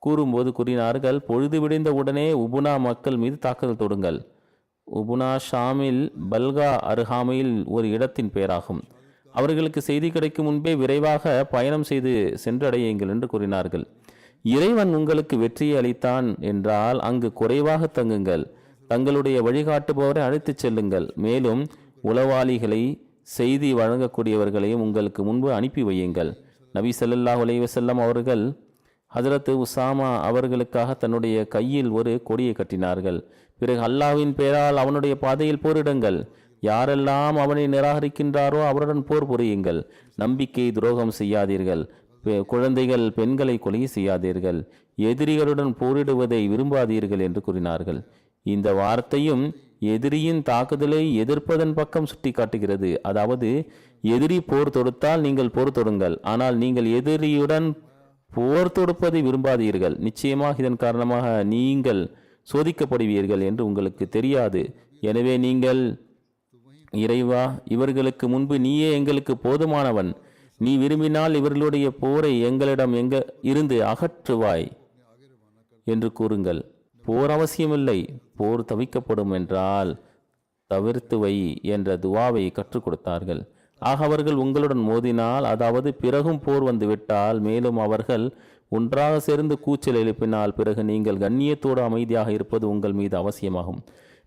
கூறும்போது கூறினார்கள், பொழுது விடிந்த உடனே உபுனா மக்கள் மீது தாக்குதல் தொடுங்கள். உபுனா ஷாமில் பல்கா அருகாமையில் ஒரு இடத்தின் பெயராகும். அவர்களுக்கு செய்தி கிடைக்கும் முன்பே விரைவாக பயணம் செய்து சென்றடையுங்கள் என்று கூறினார்கள். இறைவன் உங்களுக்கு வெற்றியை அளித்தான் என்றால் அங்கு குறைவாக தங்குங்கள். தங்களுடைய வழிகாட்டுபவரை அழைத்துச் செல்லுங்கள். மேலும் உளவாளிகளை செய்தி வழங்கக்கூடியவர்களையும் உங்களுக்கு முன்பு அனுப்பி வையுங்கள். நபி ஸல்லல்லாஹு அலைஹி வஸல்லம் அவர்கள் ஹஜரத் உசாமா அவர்களுக்காக தன்னுடைய கையில் ஒரு கொடியை கட்டினார்கள். பிறகு அல்லாஹ்வின் பெயரால் அவனுடைய பாதையில் போரிடுங்கள். யாரெல்லாம் அவனை நிராகரிக்கின்றாரோ அவருடன் போர் புரியுங்கள். நம்பிக்கை துரோகம் செய்யாதீர்கள். குழந்தைகள் பெண்களை கொலை செய்யாதீர்கள். எதிரிகளுடன் போரிடுவதை விரும்பாதீர்கள் என்று கூறினார்கள். இந்த வார்த்தையும் எதிரியின் தாக்குதலை எதிர்ப்பதன் பக்கம் சுட்டி காட்டுகிறது. அதாவது எதிரி போர் தொடுத்தால் நீங்கள் போர் தொடுங்கள், ஆனால் நீங்கள் எதிரியுடன் போர் தொடுப்பதை விரும்பாதீர்கள். நிச்சயமாக இதன் காரணமாக நீங்கள் சோதிக்கப்படுவீர்கள் என்று உங்களுக்கு தெரியாது. எனவே நீங்கள், இறைவா, இவர்களுக்கு முன்பு நீயே எங்களுக்கு போதுமானவன். நீ விரும்பினால் இவர்களுடைய போரை எங்களிடம் இருந்து அகற்றுவாய் என்று கூறுங்கள். போர் அவசியமில்லை, போர் தவிக்கப்படும் என்றால் தவிர்த்து வை என்ற துவாவை கற்றுக் கொடுத்தார்கள். ஆக அவர்கள் உங்களுடன் மோதினால், அதாவது பிறகும் போர் வந்துவிட்டால், மேலும் அவர்கள் ஒன்றாக சேர்ந்து கூச்சல் எழுப்பினால், பிறகு நீங்கள் கண்ணியத்தோடு அமைதியாக இருப்பது உங்கள் மீது அவசியமாகும்.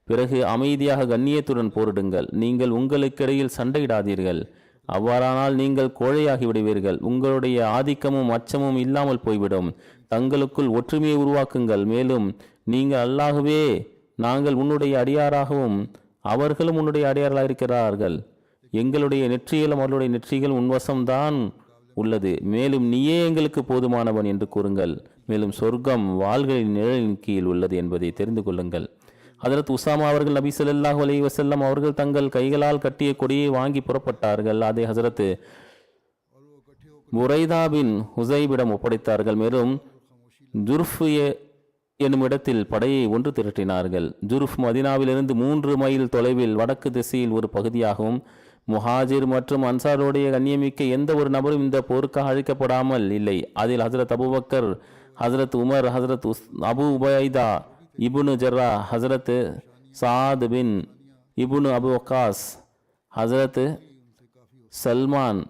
பிறகு அமைதியாக கண்ணியத்துடன் போரிடுங்கள். நீங்கள் உங்களுக்கிடையில் சண்டையிடாதீர்கள். அவ்வாறானால் நீங்கள் கோழையாகி விடுவீர்கள். உங்களுடைய ஆதிக்கமும் அச்சமும் இல்லாமல் போய்விடும். தங்களுக்குள் ஒற்றுமையை உருவாக்குங்கள். மேலும் நீங்கள் அல்லாகவே, நாங்கள் உன்னுடைய அடியாராகவும் அவர்களும் உன்னுடைய அடியார்களாக இருக்கிறார்கள். எங்களுடைய நெற்றியிலும் அவர்களுடைய நெற்றிகள் உன்வசம்தான் உள்ளது. மேலும் நீயே எங்களுக்கு போதுமானவன் என்று கூறுங்கள். மேலும் சொர்க்கம் வாள்களின் நிழலின் கீழ் உள்ளது என்பதை தெரிந்து கொள்ளுங்கள். ஹஜரத் உசாமா அவர்கள் நபி ஸல்லல்லாஹு அலைஹி வஸல்லம் அவர்கள் தங்கள் கைகளால் கட்டிய கொடியை வாங்கி புறப்பட்டார்கள். அதை ஹஜரத் புரைதா பின் ஹுசைபிடம் ஒப்படைத்தார்கள். மேலும் ஜுர்ஃப் என்னும் இடத்தில் படையை ஒன்று திரட்டினார்கள். ஜுர்ஃப் மதீனாவிலிருந்து 3 மைல் தொலைவில் வடக்கு திசையில் ஒரு பகுதியாகவும், முஹாஜிர் மற்றும் அன்சாருடைய கண்ணியமிக்க எந்த ஒரு நபரும் இந்த போருக்காக அழைக்கப்படாமல் இல்லை. அதில் ஹசரத் அபுபக்கர், ஹசரத் உமர், ஹசரத் அபு உபைதா இபுனு ஜர்ரா, ஹசரத் சாத் பின் இபுனு அபு வக்காஸ், ஹசரத் சல்மான்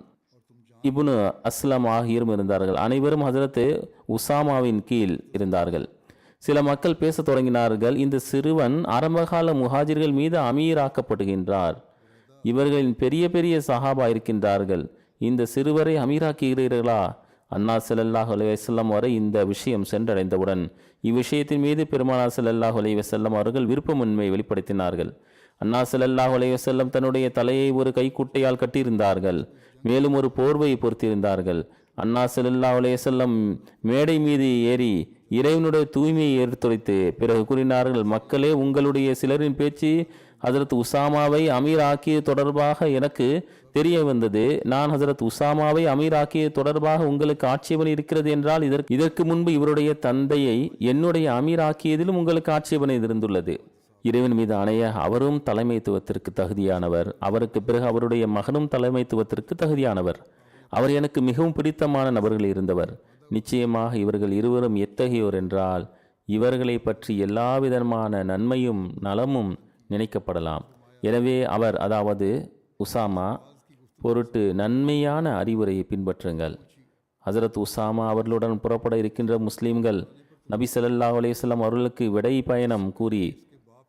இபுனு அஸ்லம் ஆகியோரும் இருந்தார்கள். அனைவரும் ஹசரத் உசாமாவின் கீழ் இருந்தார்கள். சில மக்கள் பேச தொடங்கினார்கள். இந்த சிறுவன் ஆரம்பகால முஹாஜிர்கள் மீது அமீராக்கப்படுகின்றார். இவர்களின் பெரிய பெரிய சஹாபா இருக்கின்றார்கள். இந்த சிறுவரை அமீராக்குகிறீர்களா? அன்னா ஸல்லல்லாஹு அலைஹி வஸல்லம் வரை இந்த விஷயம் சென்றடைந்தவுடன் இவ்விஷயத்தின் மீது பெருமானார் ஸல்லல்லாஹு அலைஹி வஸல்லம் அவர்கள் விருப்பமின்மை வெளிப்படுத்தினார்கள். அன்னா ஸல்லல்லாஹு அலைஹி வஸல்லம் தன்னுடைய தலையை ஒரு கைக்குட்டையால் கட்டியிருந்தார்கள். மேலும் ஒரு போர்வையை பொருத்தியிருந்தார்கள். அன்னா ஸல்லல்லாஹு அலைஹி வஸல்லம் மேடை மீது ஏறி இறைவனுடைய தூய்மையை எடுத்துரைத்து பிறகு கூறினார்கள், மக்களே, உங்களுடைய சிலரின் பேச்சு ஹசரத் உசாமாவை அமீர் ஆக்கியது தொடர்பாக எனக்கு தெரிய வந்தது. நான் ஹசரத் உசாமாவை அமீர் ஆக்கியது தொடர்பாக உங்களுக்கு ஆட்சேபனை இருக்கிறது என்றால், இதற்கு முன்பு இவருடைய தந்தையை என்னுடைய அமீர் ஆக்கியதிலும் உங்களுக்கு ஆட்சேபனை இருந்துள்ளது. இறைவன் மீது ஆணைய, அவரும் தலைமைத்துவத்திற்கு தகுதியானவர். அவருக்கு பிறகு அவருடைய மகனும் தலைமைத்துவத்திற்கு தகுதியானவர். அவர் எனக்கு மிகவும் பிடித்தமான நபர்கள் இருந்தவர். நிச்சயமாக இவர்கள் இருவரும் எத்தகையோர் என்றால், இவர்களை பற்றி எல்லாவிதமான நன்மையும் நலமும் நினைக்கப்படலாம். எனவே அவர், அதாவது உசாமா பொருட்டு நன்மையான அறிவுரையை பின்பற்றுங்கள். ஹசரத் உசாமா அவர்களுடன் புறப்பட இருக்கின்ற முஸ்லிம்கள் நபி ஸல்லல்லாஹு அலைஹி வஸல்லம் அவர்களுக்கு விடை பயணம் கூறி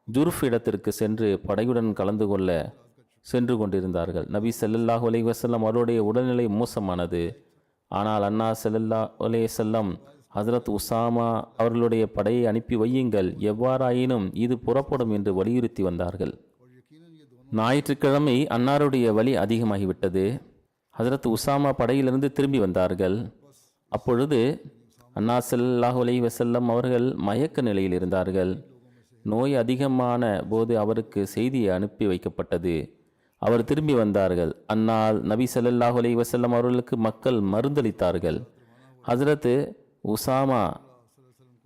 ஜுர்ஃப் இடத்திற்கு சென்று படையுடன் கலந்து கொள்ள சென்று கொண்டிருந்தார்கள். நபி ஸல்லல்லாஹு அலைஹி வஸல்லம் அவருடைய உடல்நிலை மோசமானது. ஆனால் அன்னா ஸல்லல்லாஹு அலைஹி வஸல்லம், ஹசரத் உசாமா அவர்களுடைய படையை அனுப்பி வையுங்கள், எவ்வாறாயினும் இது புறப்படும் என்று வலியுறுத்தி வந்தார்கள். ஞாயிற்றுக்கிழமை அன்னாருடைய வலி அதிகமாகிவிட்டது. ஹசரத் உசாமா படையிலிருந்து திரும்பி வந்தார்கள். அப்பொழுது அன்னா ஸல்லல்லாஹு அலைஹி வஸல்லம் அவர்கள் மயக்க நிலையில் இருந்தார்கள். நோய் அதிகமான போது அவருக்கு செய்தி அனுப்பி வைக்கப்பட்டது. அவர் திரும்பி வந்தார்கள். அன்னால் நபி ஸல்லல்லாஹு அலைஹி வஸல்லம் அவர்களுக்கு மக்கள் மருந்தளித்தார்கள். ஹசரத் உசாமா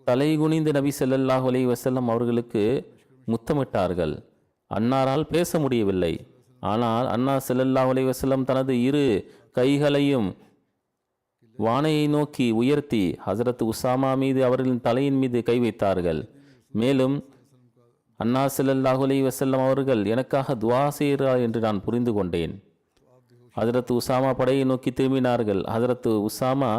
தலைகுனிந்து நபி ஸல்லல்லாஹு அலைஹி வஸல்லம் அவர்களுக்கு முத்தமிட்டார்கள். அன்னாரால் பேச முடியவில்லை. ஆனால் அன்னா ஸல்லல்லாஹு அலைஹி வஸல்லம் தனது இரு கைகளையும் வானையை நோக்கி உயர்த்தி ஹசரத் உசாமா மீது, அவர்களின் தலையின் மீது கை வைத்தார்கள். மேலும் அன்னா ஸல்லல்லாஹு அலைஹி வஸல்லம் அவர்கள் எனக்காக துவா செய்கிறார் என்று நான் புரிந்து கொண்டேன். ஹசரத் உசாமா படையை நோக்கி திரும்பினார்கள். ஹசரத் உசாமா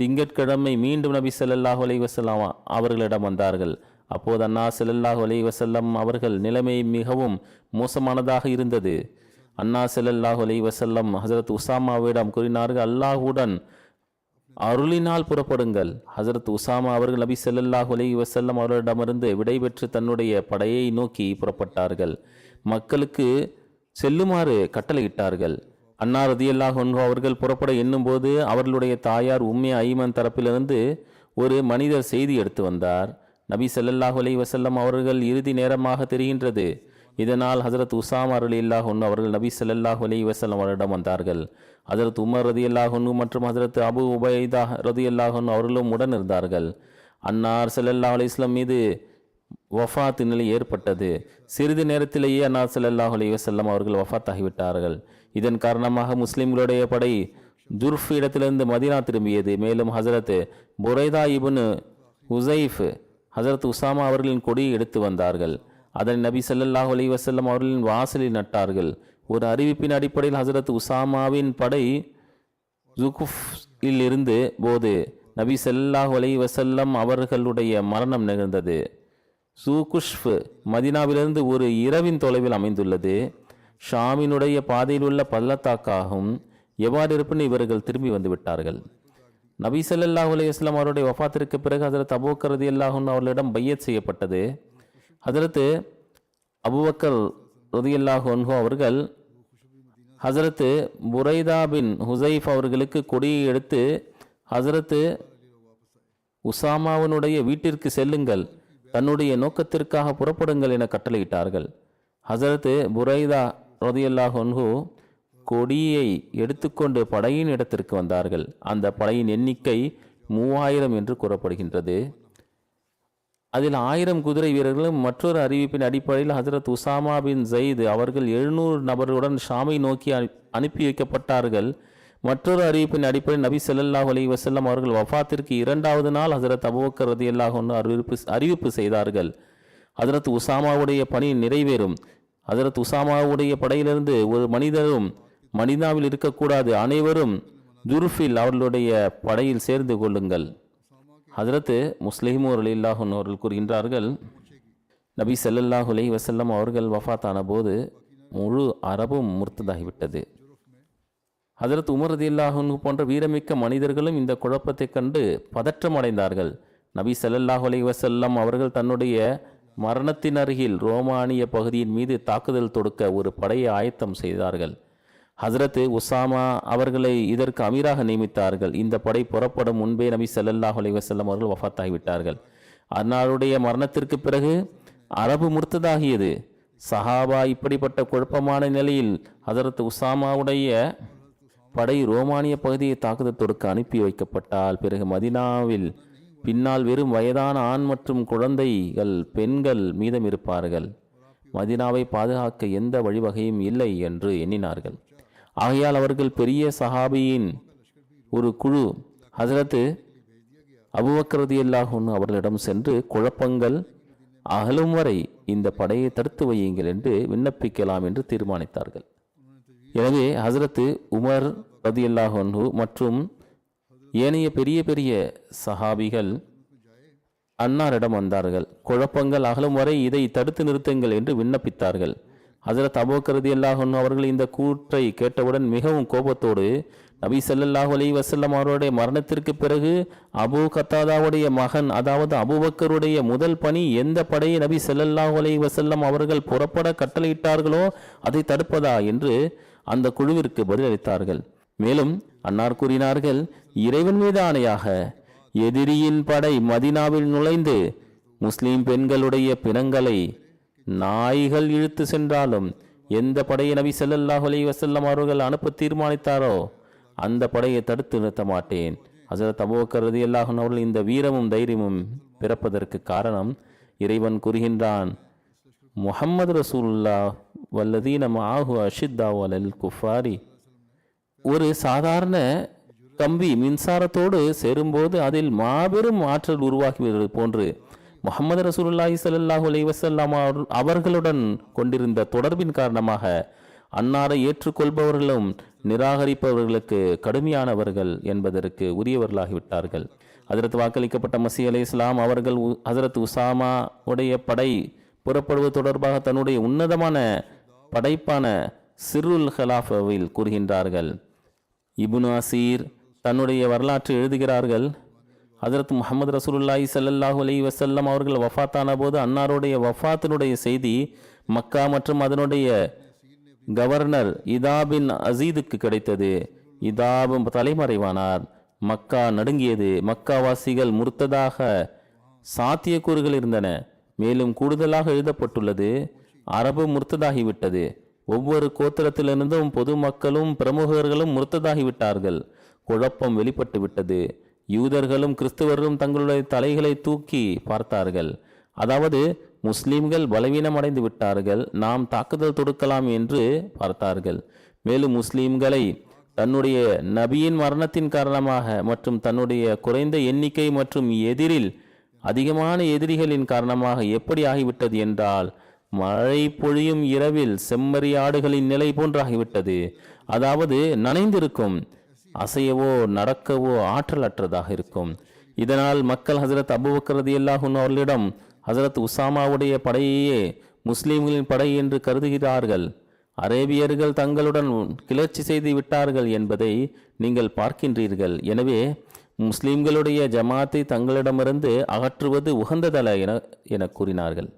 திங்கட்கிழமை மீண்டும் நபி ஸல்லல்லாஹு அலைஹி வஸல்லம் அவர்களிடம் வந்தார்கள். அப்போது அன்னா ஸல்லல்லாஹு அலைஹி வஸல்லம் அவர்கள் நிலைமை மிகவும் மோசமானதாக இருந்தது. அன்னா ஸல்லல்லாஹு அலைஹி வஸல்லம் ஹசரத் உசாமாவிடம் கூறினார்கள், அல்லாஹுடன் அருளினால் புறப்படுங்கள். ஹசரத் உசாமா அவர்கள் நபி ஸல்லல்லாஹு அலைஹி வஸல்லம் அவர்களிடமிருந்து விடைபெற்று தன்னுடைய படையை நோக்கி புறப்பட்டார்கள். மக்களுக்கு செல்லுமாறு கட்டளையிட்டார்கள். அன்னா ரதியல்லாஹு அன்ஹு அவர்கள் புறப்பட எண்ணும்போது அவர்களுடைய தாயார் உம்மே ஐமன் தரப்பிலிருந்து ஒரு மனிதர் செய்தி எடுத்து வந்தார். நபி ஸல்லல்லாஹு அலைஹி வஸல்லம் அவர்கள் இறுதி நேரமாக தெரிகின்றது. இதனால் ஹசரத் உசாமா ரலியல்லாஹு அன்ஹு அவர்கள் நபி ஸல்லல்லாஹு அலைஹி வஸல்லம் அவரிடம் வந்தார்கள். ஹசரத் உமர் ரதியல்லாஹு அன்ஹு மற்றும் ஹசரத் அபு உபைதா ரதியல்லாஹு அன்ஹு அவர்களும் உடன் இருந்தார்கள். அன்னார் ஸல்லல்லாஹு அலைஹி வஸல்லம் மீது வஃபாத் நிலை ஏற்பட்டது. சிறிது நேரத்திலேயே அன்னார் ஸல்லல்லாஹு அலைஹி வஸல்லம் அவர்கள் வஃபாத் ஆகிவிட்டார்கள். இதன் காரணமாக முஸ்லிம்களுடைய படை ஜுர்ஃப் இடத்திலிருந்து மதீனா திரும்பியது. மேலும் ஹசரத் புரைதா இப்னு உசைஃப் ஹசரத் உசாமா அவர்களின் கொடியை எடுத்து வந்தார்கள். அதனை நபி ஸல்லல்லாஹு அலைஹி வஸல்லம் அவர்களின் வாசலில் நட்டார்கள். ஒரு அறிவிப்பின் அடிப்படையில் ஹசரத் உசாமாவின் படை ஜுகுஃபில் இருந்து போது நபி ஸல்லல்லாஹு அலைஹி வஸல்லம் அவர்களுடைய மரணம் நிகழ்ந்தது. சூகுஷ்ஃப் மதீனாவிலிருந்து ஒரு இரவின் தொலைவில் அமைந்துள்ளது. ஷாமினுடைய பாதையில் உள்ள பள்ளத்தாக்காகும். எவ்வாறு இருப்பினும் இவர்கள் திரும்பி வந்து விட்டார்கள். நபி ஸல்லல்லாஹு அலைஹி வஸல்லம் அவருடைய வஃபாத்திற்கு பிறகு ஹஜரத் அபூபக்கர் ரலியல்லாஹு அன்ஹு அவர்களிடம் பையத் செய்யப்பட்டது. ஹஜரத் அபூபக்கர் ரலியல்லாஹு அன்ஹு அவர்கள் ஹஜரத் புரைதா பின் ஹுசைஃப் அவர்களுக்கு கொடியை எடுத்து ஹஜரத் உசாமாவினுடைய வீட்டிற்கு செல்லுங்கள், தன்னுடைய நோக்கத்திற்காக புறப்படுங்கள் என கட்டளையிட்டார்கள். ஹஜரத் புரைதா ரலியல்லாஹு அன்ஹு கொடியை எடுத்துக்கொண்டு படையின் இடத்திற்கு வந்தார்கள். அந்த படையின் எண்ணிக்கை 3000 என்று கூறப்படுகின்றது. அதில் 1000 குதிரை வீரர்களும் மற்றொரு அறிவிப்பின் அடிப்படையில் ஹசரத் உசாமா பின் ஜயித் அவர்கள் 700 நபர்களுடன் ஷாமை நோக்கி அனுப்பி வைக்கப்பட்டார்கள். மற்றொரு அறிவிப்பின் அடிப்படையில் நபி ஸல்லல்லாஹு அலைஹி வஸல்லம் அவர்கள் வஃபாத்திற்கு 2வது நாள் ஹசரத் அபூபக்கர் ரலியல்லாஹு அன்ஹு அறிவிப்பு செய்தார்கள். ஹசரத் உசாமாவுடைய பணி நிறைவேறும். ஹசரத் உசாமாவுடைய படையிலிருந்து ஒரு மனிதரும் மதீனாவில் இருக்கக்கூடாது, அனைவரும் ஜுர்ஃபில் அவர்களுடைய படையில் சேர்ந்து கொள்ளுங்கள். ஹஜரத் முஸ்லிமு ரலியல்லாஹு அன்ஹு அவர்கள் கூறுகின்றார்கள், நபி ஸல்லல்லாஹு அலைஹி வஸல்லம் அவர்கள் வஃபாத்தான போது முழு அரபும் முர்த்ததாகிவிட்டது. ஹஜரத் உமர் ரலியல்லாஹு அன்ஹு போன்ற வீரமிக்க மனிதர்களும் இந்த குழப்பத்தை கண்டு பதற்றம் அடைந்தார்கள். நபி ஸல்லல்லாஹு அலைஹி வஸல்லம் அவர்கள் தன்னுடைய மரணத்தின் அருகில் ரோமானிய பகுதியின் மீது தாக்குதல் தொடுக்க ஒரு படையை ஆயத்தம் செய்தார்கள். ஹசரத் உசாமா அவர்களை இதற்கு அமீராக நியமித்தார்கள். இந்த படை புறப்படும் முன்பே நபி ஸல்லல்லாஹு அலைஹி வஸல்லம் அவர்கள் வஃபாத்தாகிவிட்டார்கள். அன்னாருடைய மரணத்திற்கு பிறகு அரபு முர்த்ததாகியது. சஹாபா இப்படிப்பட்ட குழப்பமான நிலையில் ஹசரத் உசாமாவுடைய படை ரோமானிய பகுதியை தாக்குதல் தொடுக்க அனுப்பி வைக்கப்பட்டால் பிறகு மதீனாவில் பின்னால் வெறும் வயதான ஆண் மற்றும் குழந்தைகள் பெண்கள் மீதம் இருப்பார்கள். மதீனாவை பாதுகாக்க எந்த வழிவகையும் இல்லை என்று எண்ணினார்கள். ஆகையால் அவர்கள் பெரிய சஹாபியின் ஒரு குழு ஹஜரத் அபூபக்கர் ரலியல்லாஹு அன்ஹு அவர்களிடம் சென்று குழப்பங்கள் அகலும் வரை இந்த படையை தடுத்து வையுங்கள் என்று விண்ணப்பிக்கலாம் என்று தீர்மானித்தார்கள். எனவே ஹஜரத் உமர் ரலியல்லாஹு அன்ஹு மற்றும் ஏனைய பெரிய பெரிய சஹாபிகள் அன்னாரிடம் வந்தார்கள். குழப்பங்கள் அகலும் வரை இதை தடுத்து நிறுத்துங்கள் என்று விண்ணப்பித்தார்கள். ஹஜரத் அபூபக்கர் ரலியல்லாஹு அன்ஹு அவர்கள் இந்த கூற்றை கேட்டவுடன் மிகவும் கோபத்தோடு நபி ஸல்லல்லாஹு அலைஹி வஸல்லம் அவருடைய மரணத்திற்கு பிறகு அபூ கத்தாதாவுடைய மகன் அதாவது அபூபக்கருடைய முதல் பணி எந்த படையை நபி ஸல்லல்லாஹு அலைஹி வஸல்லம் அவர்கள் புறப்பட கட்டளையிட்டார்களோ அதை தடுப்பதா என்று அந்த குழுவிற்கு பதிலளித்தார்கள். மேலும் அன்னார் கூறினார்கள், இறைவன் மீது ஆணையாக எதிரியின் படை மதீனாவில் நுழைந்து முஸ்லிம் பெண்களுடைய பிணங்களை நாய்கள் இழுத்து சென்றாலும் எந்த படையை நபி ஸல்லல்லாஹு அலைஹி வஸல்லம் அவர்கள் அனுப்ப தீர்மானித்தாரோ அந்த படையை தடுத்து நிறுத்த மாட்டேன். ஹஜரத் அபூபக்கர் ரலியல்லாஹு அன்ஹு அவர்கள் இந்த வீரமும் தைரியமும் பிறப்பதற்கு காரணம் இறைவன் கூறுகின்றான், முஹம்மது ரசூலுல்லாஹ் வல்லதீன மஅஹு அஷித்தாவு அலல் குஃபாரி. ஒரு சாதாரண கம்பி மின்சாரத்தோடு சேரும்போது அதில் மாபெரும் ஆற்றல் உருவாகிவிடுவது போன்று முஹம்மது ரசூலுல்லாஹி ஸல்லல்லாஹு அலைஹி வஸல்லம் அவர்களுடன் கொண்டிருந்த தொடர்பின் காரணமாக அன்னாரை ஏற்றுக்கொள்பவர்களும் நிராகரிப்பவர்களுக்கு கடுமையானவர்கள் என்பதற்கு உரியவர்களாகிவிட்டார்கள். ஹஜரத் வாக்களிக்கப்பட்ட மஸீஹ் அலைஹிஸ்ஸலாம் அவர்கள் ஹஜரத் உசாமா உடைய படை புறப்படுவது தொடர்பாக தன்னுடைய உன்னதமான படைப்பான சிர்ருல் ஹலாஃபாவில் கூறுகின்றார்கள், இப்னு அசீர் தன்னுடைய வரலாற்றை எழுதுகிறார்கள். ஹஜரத் முஹம்மது ரசூலுல்லாஹி ஸல்லல்லாஹு அலைஹி வஸல்லம் அவர்கள் வஃபாத்தான போது அன்னாருடைய வஃபாத்தினுடைய செய்தி மக்கா மற்றும் அதனுடைய கவர்னர் இதா பின் அசீதுக்கு கிடைத்தது. இதாபும் தலைமறைவானார். மக்கா நடுங்கியது. மக்காவாசிகள் முர்த்ததாக சாத்தியக்கூறுகள் இருந்தன. மேலும் கூடுதலாக எழுதப்பட்டுள்ளது, அரபு முர்த்ததாகிவிட்டது. ஒவ்வொரு கோத்திரத்திலிருந்தும் பொதுமக்களும் பிரமுகர்களும் முர்த்ததாகிவிட்டார்கள். குழப்பம் வெளிப்பட்டு விட்டது. யூதர்களும் கிறிஸ்தவர்களும் தங்களுடைய தலைகளை தூக்கி பார்த்தார்கள். அதாவது முஸ்லிம்கள் பலவீனமடைந்து விட்டார்கள், நாம் தாக்குதல் தொடுக்கலாம் என்று பார்த்தார்கள். மேலும் முஸ்லிம்களை தன்னுடைய நபியின் மரணத்தின் காரணமாக மற்றும் தன்னுடைய குறைந்த எண்ணிக்கை மற்றும் எதிரில் அதிகமான எதிரிகளின் காரணமாக எப்படி ஆகிவிட்டது என்றால், மழை பொழியும் இரவில் செம்மறியாடுகளின் நிலை போன்றாகிவிட்டது. அதாவது நனைந்திருக்கும், அசையவோ நடக்கவோ ஆற்றலற்றதாக இருக்கும். இதனால் மக்கள் ஹசரத் அபூபக்கர் ரலியல்லாஹு அன்ஹு அவர்களிடம் ஹசரத் உசாமாவுடைய படையையே முஸ்லிம்களின் படை என்று கருதுகிறார்கள். அரேபியர்கள் தங்களுடன் கிளர்ச்சி செய்து விட்டார்கள் என்பதை நீங்கள் பார்க்கின்றீர்கள். எனவே முஸ்லிம்களுடைய ஜமாத்தை தங்களிடமிருந்து அகற்றுவது உகந்ததல்ல என கூறினார்கள்.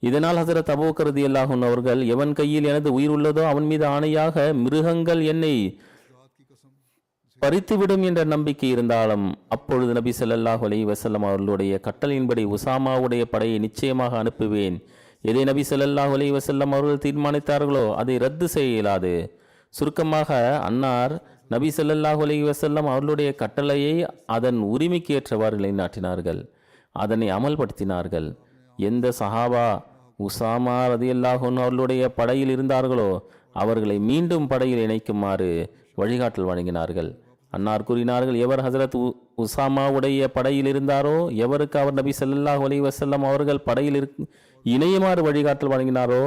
இதனால் ஹசரத் அபூபக்கர் ரலியல்லாஹு அன்ஹு அவர்கள், எவன் கையில் எனது உயிர் உள்ளதோ அவன் மீது ஆணையாக மிருகங்கள் என்னை பறித்துவிடும் என்ற நம்பிக்கை இருந்தாலும், அப்பொழுது நபி ஸல்லல்லாஹு அலைஹி வஸல்லம் அவர்களுடைய கட்டளையின்படி உசாமாவுடைய படையை நிச்சயமாக அனுப்புவேன். எதை நபி ஸல்லல்லாஹு அலைஹி வஸல்லம் அவர்கள் தீர்மானித்தார்களோ அதை ரத்து செய்ய இயலாது. சுருக்கமாக அன்னார் நபி ஸல்லல்லாஹு அலைஹி வஸல்லம் அவர்களுடைய கட்டளையை அதன் உரிமைக்கு ஏற்றவாறு நிலைநாட்டினார்கள், அதனை அமல்படுத்தினார்கள். எந்த சஹாபா உசாமா ரலியல்லாஹு அன்ஹு அவர்களுடைய படையில் இருந்தார்களோ அவர்களை மீண்டும் படையில் இணைக்குமாறு வழிகாட்டல் வழங்கினார்கள். அன்னார் கூறினார்கள், எவர் ஹசரத் உசாமாவுடைய படையில் இருந்தாரோ, எவருக்கு அவர் நபி ஸல்லல்லாஹு அலைஹி வஸல்லம் அவர்கள் படையில் இணையுமாறு வழிகாட்டல் வழங்கினாரோ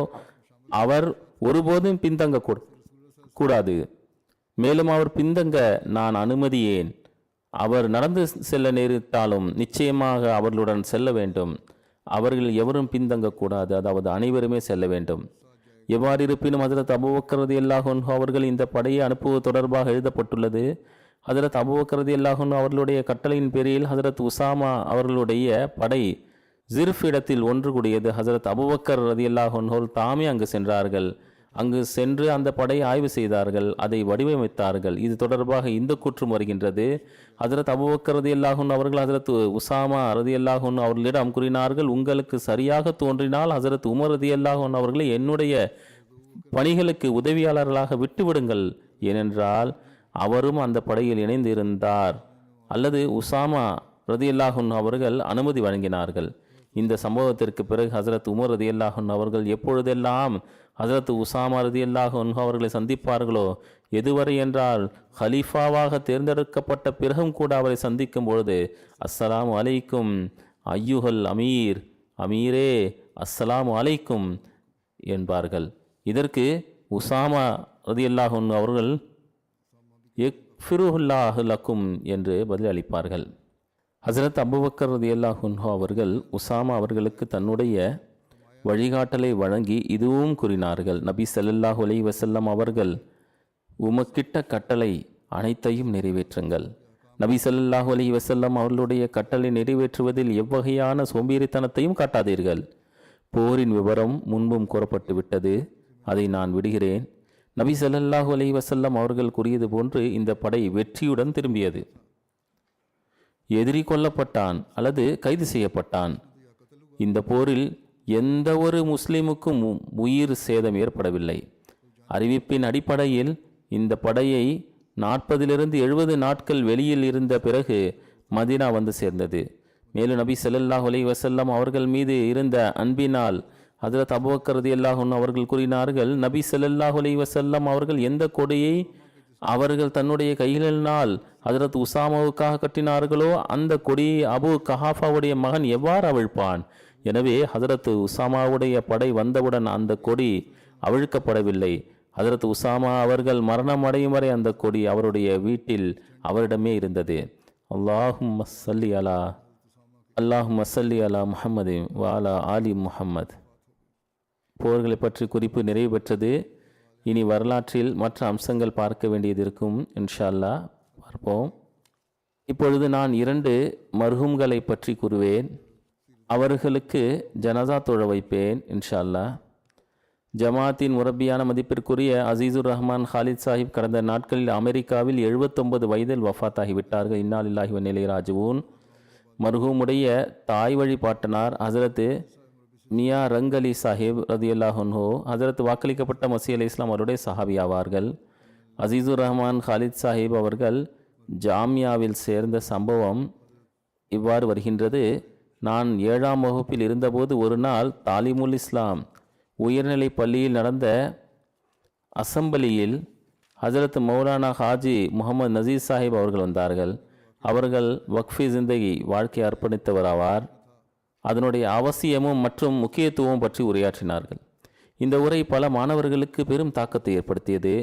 அவர் ஒருபோதும் பின்தங்க கூடாது. மேலும் அவர் பின்தங்க நான் அனுமதியேன். அவர் நடந்து செல்ல நேரிட்டாலும் நிச்சயமாக அவர்களுடன் செல்ல வேண்டும். அவர்கள் எவரும் பின்தங்கக்கூடாது, அதாவது அனைவருமே செல்ல வேண்டும். எவ்வாறு இருப்பினும் ஹஜரத் அபூபக்கர் ரலியல்லாஹு அன்ஹு அவர்கள் இந்த படையை அனுப்புவது தொடர்பாக எழுதப்பட்டுள்ளது. ஹஜரத் அபூபக்கர் ரலியல்லாஹு அன்ஹு அவர்களுடைய கட்டளையின் பேரில் ஹஜரத் உசாமா அவர்களுடைய படை ஜிர்ஃப் இடத்தில் ஒன்று கூடியது. ஹஜரத் அபூபக்கர் ரலியல்லாஹு அன்ஹு தாமே அங்கு சென்றார்கள். அங்கு சென்று அந்த படையை ஆய்வு செய்தார்கள், அதை வடிவமைத்தார்கள். இது தொடர்பாக இந்த கூற்றும் வருகின்றது. ஹஜரத் அபூபக்கர் ரலியல்லாஹு அன்ஹு அவர்கள் ஹஜரத் உசாமா ரலியல்லாஹு அன்ஹு அவர்களிடம் கூறினார்கள், உங்களுக்கு சரியாக தோன்றினால் ஹஜரத் உமர் ரலியல்லாஹு அன்ஹு அவர்களை என்னுடைய பணிகளுக்கு உதவியாளர்களாக விட்டுவிடுங்கள். ஏனென்றால் அவரும் அந்த படையில் இணைந்து இருந்தார். அல்லது உசாமா ரலியல்லாஹு அன்ஹு அவர்கள் அனுமதி வழங்கினார்கள். இந்த சம்பவத்திற்கு பிறகு ஹஜரத் உமர் ரலியல்லாஹு அன்ஹு அவர்கள் எப்பொழுதெல்லாம் ஹஜரத் உசாமா ரலியல்லாஹு அன்ஹு அவர்களை சந்திப்பார்களோ, எதுவரை என்றால் ஹலீஃபாவாக தேர்ந்தெடுக்கப்பட்ட பிறகும் கூட அவரை சந்திக்கும் பொழுது, அஸ்ஸலாமு அலைக்கும் ஐயுஹல் அமீர், அமீரே அஸ்ஸலாமு அலைக்கும் என்பார்கள். இதற்கு உசாமா ரலியல்லாஹு அன்ஹு அவர்கள் யக்ஃபிருல்லாஹு லக்கும் என்று பதில் அளிப்பார்கள். ஹசரத் அபூபக்கர் ரலியல்லாஹு அன்ஹு அவர்கள் உசாமா அவர்களுக்கு தன்னுடைய வழிகாட்டலை வழங்கி இதுவும் கூறினார்கள், நபி ஸல்லல்லாஹு அலைஹி வஸல்லம் அவர்கள், உமக்கிட்ட கட்டளை அனைத்தையும் நிறைவேற்றுங்கள். நபி ஸல்லல்லாஹு அலைஹி வஸல்லம் அவர்களுடைய கட்டளை நிறைவேற்றுவதில் எவ்வகையான சோம்பேறித்தனத்தையும் காட்டாதீர்கள். போரின் விவரம் முன்பும் கூறப்பட்டு விட்டது, அதை நான் விடுகிறேன். நபி ஸல்லல்லாஹு அலைஹி வஸல்லம் அவர்கள் கூறியது போன்று இந்த படை வெற்றியுடன் திரும்பியது. எதிரி கொல்லப்பட்டான் அல்லது கைது செய்யப்பட்டான். இந்த போரில் எந்த ஒரு முஸ்லிமுக்கும் உயிர் சேதம் ஏற்படவில்லை. அறிவிப்பின் அடிப்படையில் இந்த படையை 40 நாட்கள் வெளியில் இருந்த பிறகு மதீனா வந்து சேர்ந்தது. மேலும் நபி ஸல்லல்லாஹு அலைஹி வஸல்லம் அவர்கள் மீது இருந்த அன்பினால் ஹஜரத் அபூபக்கர் ரலியல்லாஹு அன்ஹு அவர்கள் கூறினார்கள், நபி ஸல்லல்லாஹு அலைஹி வஸல்லம் அவர்கள் எந்த கொடியை அவர்கள் தன்னுடைய கைகளினால் ஹஜரத் உசாமாவுக்காக கட்டினார்களோ அந்த கொடியை அபு கஹாஃபாவுடைய மகன் எவ்வாறு அவிழ்ப்பான்? எனவே ஹஜரத் உசாமாவுடைய படை வந்தவுடன் அந்த கொடி அவிழ்க்கப்படவில்லை. ஹஜரத் உசாமா அவர்கள் மரணம் அடையும் வரை அந்த கொடி அவருடைய வீட்டில் அவரிடமே இருந்தது. அல்லாஹும்ம ஸல்லி அலா முஹம்மது வ அலா ஆலி முஹம்மது. போர்களை பற்றி குறிப்பு நிறைவு பெற்றது. இனி வரலாற்றில் மற்ற அம்சங்கள் பார்க்க வேண்டியது இருக்கும். இன்ஷா அல்லாஹ் பார்ப்போம். இப்பொழுது நான் 2 மர்ஹூம்களை பற்றி கூறுவேன். அவர்களுக்கு ஜனாசா தொழ வைப்பேன் இன்ஷா அல்லாஹ். ஜமாத்தின் முரப்பியான மதிப்பிற்குரிய அசீசுர் ரஹ்மான் ஹாலித் சாஹிப் கடந்த நாட்களில் அமெரிக்காவில் 79 வயதில் வஃபாத்தாகிவிட்டார்கள். இன்னா லில்லாஹி வ இன்னா இலைஹி ராஜிஊன். மர்ஹூமுடைய தாய் வழி பாட்டனார் ஹசரத்து மியா ரங் அலி சாஹிப் ரதியல்லாஹு அன்ஹு ஹசரத் வாக்களிக்கப்பட்ட மசீஹ் அலைஹிஸ் ஸலாம் அவருடைய சஹாபி ஆவார்கள். அசீசுர் ரஹ்மான் ஹாலித் சாஹிப் அவர்கள் ஜாமியாவில் சேர்ந்த சம்பவம் இவ்வாறு வருகின்றது. நான் 7ஆம் வகுப்பில் இருந்தபோது ஒரு நாள் தாலிமுல் இஸ்லாம் உயர்நிலை பள்ளியில் நடந்த அசம்பிளியில் ஹஜரத் மௌலானா ஹாஜி முகமது நசீர் சாஹிப் அவர்கள் வந்தார்கள். அவர்கள் வக்ஃபி ஜிந்தகி வாழ்க்கை அர்ப்பணித்தவராவார். அதனுடைய அவசியமும் மற்றும் முக்கியத்துவம் பற்றி உரையாற்றினார்கள். இந்த உரை பல மாணவர்களுக்கு பெரும் தாக்கத்தை ஏற்படுத்தியது.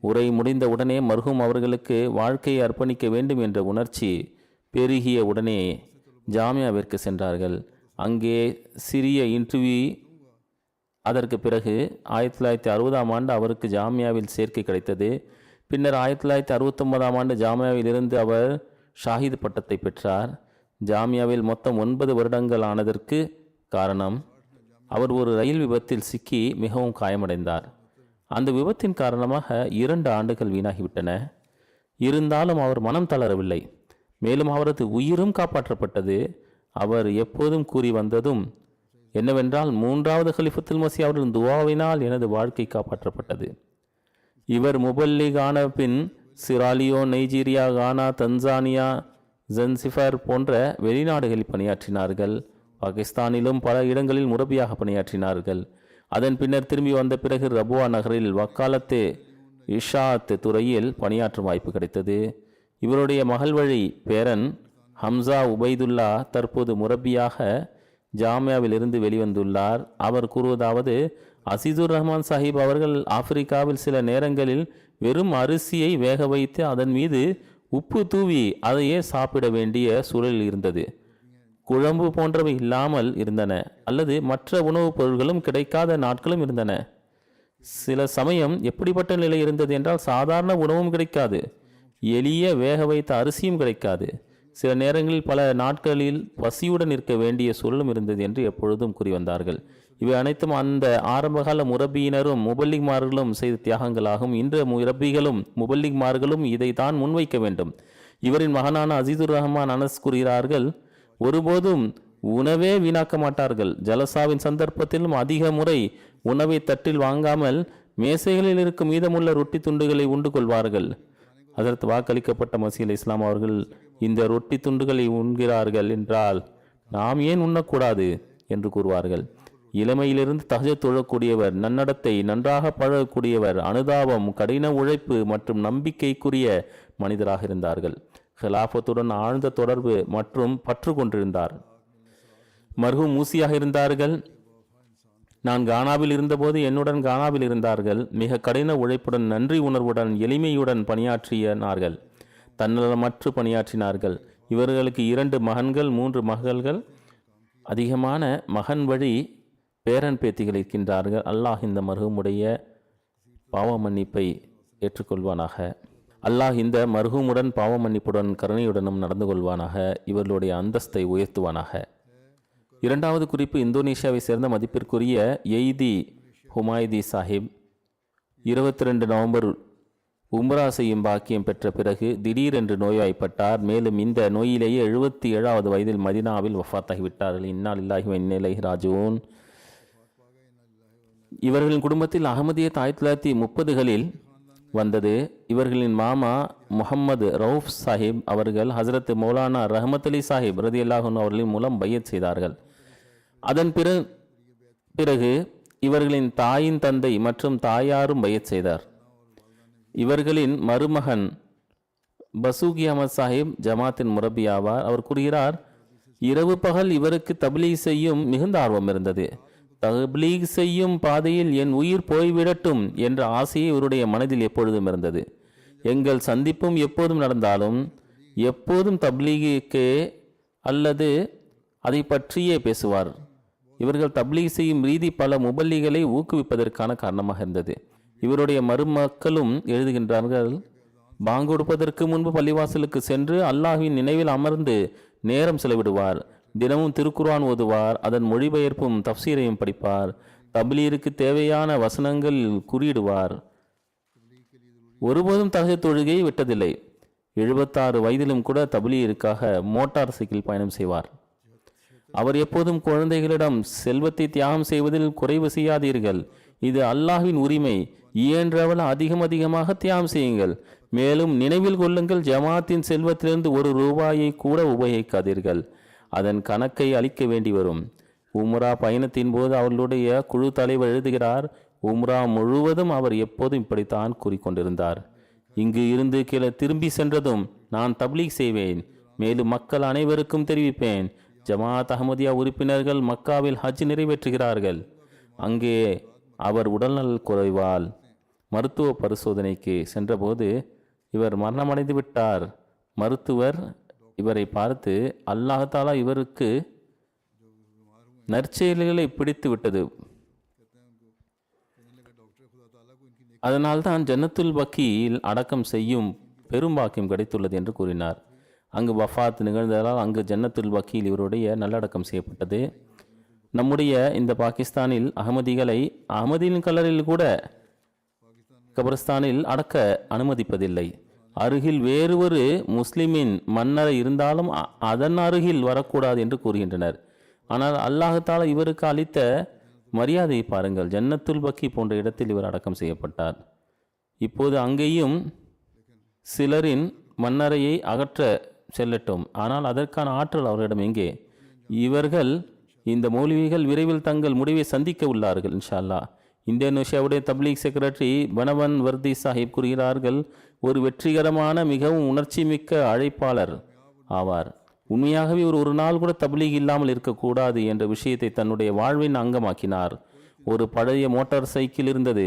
உரை முடிந்த உடனே மர்ஹூம் அவர்களுக்கு வாழ்க்கையை அர்ப்பணிக்க வேண்டும் என்ற உணர்ச்சி பெருகிய உடனே ஜாமியாவிற்கு சென்றார்கள். அங்கே சிறிய இன்டர்வியூ. அதற்கு பிறகு 1960ஆம் ஆண்டு அவருக்கு ஜாமியாவில் சேர்க்கை கிடைத்தது. பின்னர் 1969ஆம் ஆண்டு ஜாமியாவில் இருந்து அவர் ஷாஹித் பட்டத்தை பெற்றார். ஜாமியாவில் மொத்தம் 9 வருடங்கள் ஆனதற்கு காரணம், அவர் ஒரு ரயில் விபத்தில் சிக்கி மிகவும் காயமடைந்தார். அந்த விபத்தின் காரணமாக 2 ஆண்டுகள் வீணாகிவிட்டன. இருந்தாலும் அவர் மனம் தளரவில்லை. மேலும் அவரது உயிரும் காப்பாற்றப்பட்டது. அவர் எப்போதும் கூறி வந்ததும் என்னவென்றால், 3வது கலிஃபத்துல் மஸீஹ் அவர்களின் துவாவினால் எனது வாழ்க்கை காப்பாற்றப்பட்டது. இவர் முபல்லிக் ஆன பின் சிராலியோ, நைஜீரியா, கானா, தன்சானியா, ஜன்சிஃபர் போன்ற வெளிநாடுகளில் பணியாற்றினார்கள். பாகிஸ்தானிலும் பல இடங்களில் முரபியாக பணியாற்றினார்கள். அதன் பின்னர் திரும்பி வந்த பிறகு ரபுவா நகரில் வக்காலத்து இஷாத் துறையில் பணியாற்றும் வாய்ப்பு கிடைத்தது. இவருடைய மகள் வழி பேரன் ஹம்சா உபைதுல்லா தற்போது முரபியாக ஜாமியாவில் இருந்து வெளிவந்துள்ளார். அவர் கூறுவதாவது, அசீசுர் ரஹ்மான் சாஹிப் அவர்கள் ஆப்பிரிக்காவில் சில நேரங்களில் வெறும் அரிசியை வேக வைத்து அதன் மீது உப்பு தூவி அதையே சாப்பிட வேண்டிய சூழல் இருந்தது. குழம்பு போன்றவை இல்லாமல் இருந்தன, அல்லது மற்ற உணவுப் பொருட்களும் கிடைக்காத நாட்களும் இருந்தன. சில சமயம் எப்படிப்பட்ட நிலை இருந்தது என்றால், சாதாரண உணவும் கிடைக்காது, எளிய வேக வைத்த அரிசியும் கிடைக்காது. சில நேரங்களில் பல நாட்களில் பசியுடன் இருக்க வேண்டிய சூழலும் இருந்தது என்று எப்பொழுதும் கூறி வந்தார்கள். இவை அனைத்தும் அந்த ஆரம்பகால முரபியினரும் முபல்லிக்மார்களும் செய்த தியாகங்களாகும். இன்று முரபிகளும் முபல்லிக்மார்களும் இதை தான் முன்வைக்க வேண்டும். இவரின் மகனான அசீசுர் ரஹ்மான் அனஸ் கூறுகிறார்கள், ஒருபோதும் உணவே வீணாக்க மாட்டார்கள். ஜலசாவின் சந்தர்ப்பத்திலும் அதிக முறை உணவை தட்டில் வாங்காமல் மேசைகளில் இருக்கும் மீதமுள்ள ரொட்டி துண்டுகளை உண்டு கொள்வார்கள். அதற்கு வாக்களிக்கப்பட்ட மசீஹ் அலைஹிஸ் ஸலாம் அவர்கள் இந்த ரொட்டி துண்டுகளை உண்கிறார்கள் என்றால் நாம் ஏன் உண்ணக்கூடாது என்று கூறுவார்கள். இளமையிலிருந்து தஹஜ்ஜுத் தொழக்கூடியவர், நன்னடத்தை, நன்றாக பழகக்கூடியவர், அனுதாபம், கடின உழைப்பு மற்றும் நம்பிக்கைக்குரிய மனிதராக இருந்தார்கள். ஹிலாஃபத்துடன் ஆழ்ந்த தொடர்பு மற்றும் பற்று கொண்டிருந்தார். மர்ஹூம் மூசியாக இருந்தார்கள். நான் கானாவில் இருந்தபோது என்னுடன் கானாவில் இருந்தார்கள். மிக கடின உழைப்புடன், நன்றி உணர்வுடன், எளிமையுடன் பணியாற்றினார்கள். தன்னலமற்று பணியாற்றினார்கள். இவர்களுக்கு 2 மகன்கள், 3 மகள்கள், அதிகமான மகன் வழி பேரன் பேத்திகள் இருக்கின்றார்கள். அல்லாஹ் இந்த மர்ஹூமுடைய பாவ மன்னிப்பை ஏற்றுக்கொள்வானாக. அல்லாஹ் இந்த மர்ஹூமுடன் பாவ மன்னிப்புடன் கருணையுடனும் நடந்து கொள்வானாக. இவர்களுடைய அந்தஸ்தை உயர்த்துவானாக. 2வது குறிப்பு, இந்தோனேஷியாவை சேர்ந்த மதிப்பிற்குரிய எய்தி ஹுமாய்தி சாஹிப் 22 நவம்பர் உம்ரா செய்யும் பாக்கியம் பெற்ற பிறகு திடீரென்று நோய்வாய்ப்பட்டார். மேலும் இந்த நோயிலேயே 77வது வயதில் மதினாவில் வஃபாத்தாகிவிட்டார்கள். இன்னா லில்லாஹி வ இன்னா இலைஹி ராஜிஊன். இவர்களின் குடும்பத்தில் அகமதியத் 1930களில் வந்தது. இவர்களின் மாமா முஹம்மது ரவுஃப் சாஹிப் அவர்கள் ஹசரத் மௌலானா ரஹமத் அலி சாஹிப் ரதியல்லாஹு அன்ஹு அவர்களின் மூலம் பையத் செய்தார்கள். அதன் பிறகு இவர்களின் தாயின் தந்தை மற்றும் தாயாரும் பையத் செய்தார். இவர்களின் மருமகன் பசூகி அஹமத் சாஹிப் ஜமாத்தின் முரபி ஆவார். அவர் கூறுகிறார், இரவு பகல் இவருக்கு தப்லீக் செய்யும் மிகுந்த ஆர்வம் இருந்தது. தப்லீக் செய்யும் பாதையில் என் உயிர் போய்விடட்டும் என்ற ஆசையை இவருடைய மனதில் எப்பொழுதும் இருந்தது. எங்கள் சந்திப்பும் எப்போதும் நடந்தாலும் எப்போதும் தப்லீகே அல்லது அதை பற்றியே பேசுவார். இவர்கள் தப்லீக் செய்யும் ரீதி பல முபல்லிகளை ஊக்குவிப்பதற்கான காரணமாக இருந்தது. இவருடைய மருமக்களும் எழுதுகின்றார்கள், பாங்கு கொடுப்பதற்கு முன்பு பள்ளிவாசலுக்கு சென்று அல்லாஹ்வின் நினைவில் அமர்ந்து நேரம் செலவிடுவார். தினமும் திருக்குர்ஆன் ஓதுவார். அதன் மொழிபெயர்ப்பும் தஃப்சீரையும் படிப்பார். தப்லீருக்கு தேவையான வசனங்கள் குறியிடுவார். ஒருபோதும் தஹஜ்ஜுத் தொழுகையை விட்டதில்லை. 76 வயதிலும் கூட தப்லீருக்காக மோட்டார் சைக்கிள் பயணம் செய்வார். அவர் எப்போதும் குழந்தைகளிடம் செல்வத்தை தியாகம் செய்வதில் குறைவு செய்யாதீர்கள், இது அல்லாஹ்வின் உரிமை, இயன்றவள் அதிகமாக தியாகம் செய்யுங்கள். மேலும் நினைவில் கொள்ளுங்கள், ஜமாத்தின் செல்வத்திலிருந்து ₹1 கூட உபயோகிக்காதீர்கள், அதன் கணக்கை அளிக்க வேண்டி வரும். உம்ரா பயணத்தின் போது அவர்களுடைய குழு தலைவர் எழுதுகிறார், உம்ரா முழுவதும் அவர் எப்போதும் இப்படித்தான் கூறிக்கொண்டிருந்தார். இங்கு இருந்து கீழே திரும்பி சென்றதும் நான் தப்லீக் செய்வேன், மேலும் மக்கள் அனைவருக்கும் தெரிவிப்பேன், ஜமாத் அஹ்மதியா உறுப்பினர்கள் மக்காவில் ஹஜ் நிறைவேற்றுகிறார்கள். அங்கே அவர் உடல்நல குறைவால் மருத்துவ பரிசோதனைக்கு சென்றபோது இவர் மரணமடைந்து விட்டார். மருத்துவர் இவரை பார்த்து, அல்லாஹ் தாலா இவருக்கு நற்செயல்களை பிடித்து விட்டது, அதனால்தான் ஜன்னத்துல் பக்கியில் அடக்கம் செய்யும் பெரும் பாக்கியம் கிடைத்துள்ளது என்று கூறினார். அங்கு வஃபாத் நிகழ்ந்ததால் அங்கு ஜன்னத்துல் பக்கியில் இவருடைய நல்லடக்கம் செய்யப்பட்டது. நம்முடைய இந்த பாகிஸ்தானில் அகமதிகளை அகமதியின் கலரில் கூட கபரஸ்தானில் அடக்க அனுமதிப்பதில்லை. அருகில் வேறு ஒரு முஸ்லிமின் மன்னரை இருந்தாலும் அதன் அருகில் வரக்கூடாது என்று கூறுகின்றனர். ஆனால் அல்லாஹால இவருக்கு அளித்த மரியாதையை பாருங்கள். ஜன்னத்துல் பக்கி போன்ற இடத்தில் இவர் அடக்கம் செய்யப்பட்டார். இப்போது அங்கேயும் சிலரின் மன்னரையை அகற்ற செல்லட்டும், ஆனால் அதற்கான ஆற்றல் அவர்களிடம் எங்கே? இவர்கள் இந்த மௌலவிகள் விரைவில் தங்கள் முடிவை சந்திக்க உள்ளார்கள் இன்ஷா அல்லாஹ். இந்தோனேஷியாவுடைய தப்லீக் செக்ரட்டரி பனவன் வர்தி சாஹிப் கூறுகிறார்கள், ஒரு வெற்றிகரமான மிகவும் உணர்ச்சி மிக்க அழைப்பாளர் ஆவார். உண்மையாகவே ஒரு நாள் கூட தப்லீக் இல்லாமல் இருக்கக்கூடாது என்ற விஷயத்தை தன்னுடைய வாழ்வின் அங்கமாக்கினார். ஒரு பழைய மோட்டார் சைக்கிள் இருந்தது,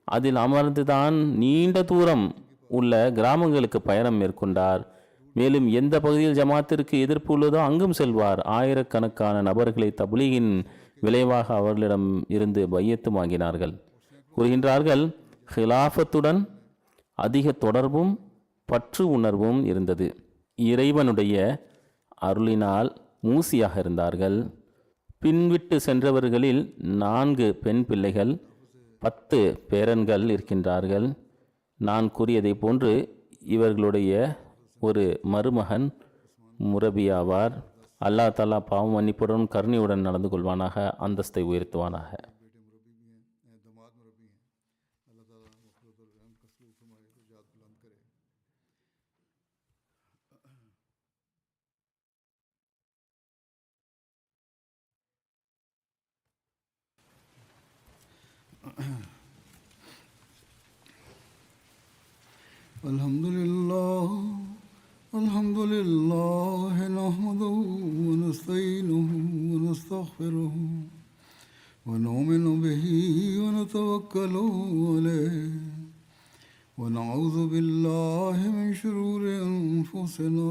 அதில் அமர்ந்துதான் நீண்ட தூரம் உள்ள கிராமங்களுக்கு பயணம் மேற்கொண்டார். மேலும் எந்த பகுதியில் ஜமாத்திற்கு எதிர்ப்பு உள்ளதோ அங்கும் செல்வார். ஆயிரக்கணக்கான நபர்களை தப்லீகின் விளைவாக அவர்களிடம் இருந்து பையத்து வாங்கினார்கள். கூறுகின்றார்கள், ஹிலாஃபத்துடன் அதிக தொடர்பும் பற்று உணர்வும் இருந்தது. இறைவனுடைய அருளினால் மூசியாக இருந்தார்கள். பின்விட்டு சென்றவர்களில் 4 பெண் பிள்ளைகள், 10 பேரன்கள் இருக்கின்றார்கள். நான் கூறியதை போன்று இவர்களுடைய ஒரு மருமகன் முரபியாவார். அல்லா தாலா பாவம் மன்னிப்புடன் கருணையுடன் நடந்து கொள்வானாக, அந்தஸ்தை உயர்த்துவானாக. Alhamdulillah nahmaduhu wa nasta'inuhu wa nastaghfiruhu wa nu'minu bihi wa natawakkalu alayhi wa na'udhu billahi min shururi anfusina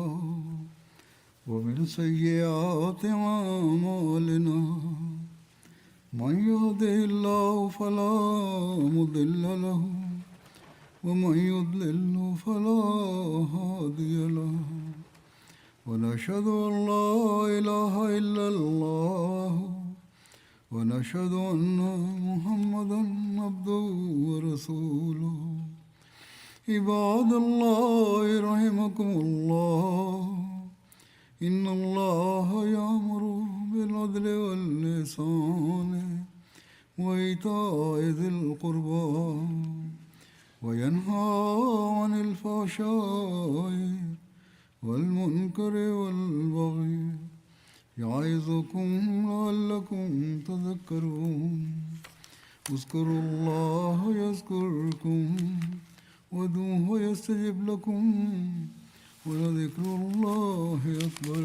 wa min sayyiati a'malina. Man yahdihillahu fala mudilla lahu ومن يضلل فلا هادي له ونشهد أن لا إله إلا الله ونشهد أن محمدا عبده ورسوله. عباد الله رحمكم الله إن الله يأمر بالعدل والإحسان وإيتاء ذي القربى وينهى عن الفحشاء والمنكر والبغي يعظكم لعلكم تذكرون. اذكروا الله يذكركم وادعوه يستجب لكم ولذكر الله أكبر.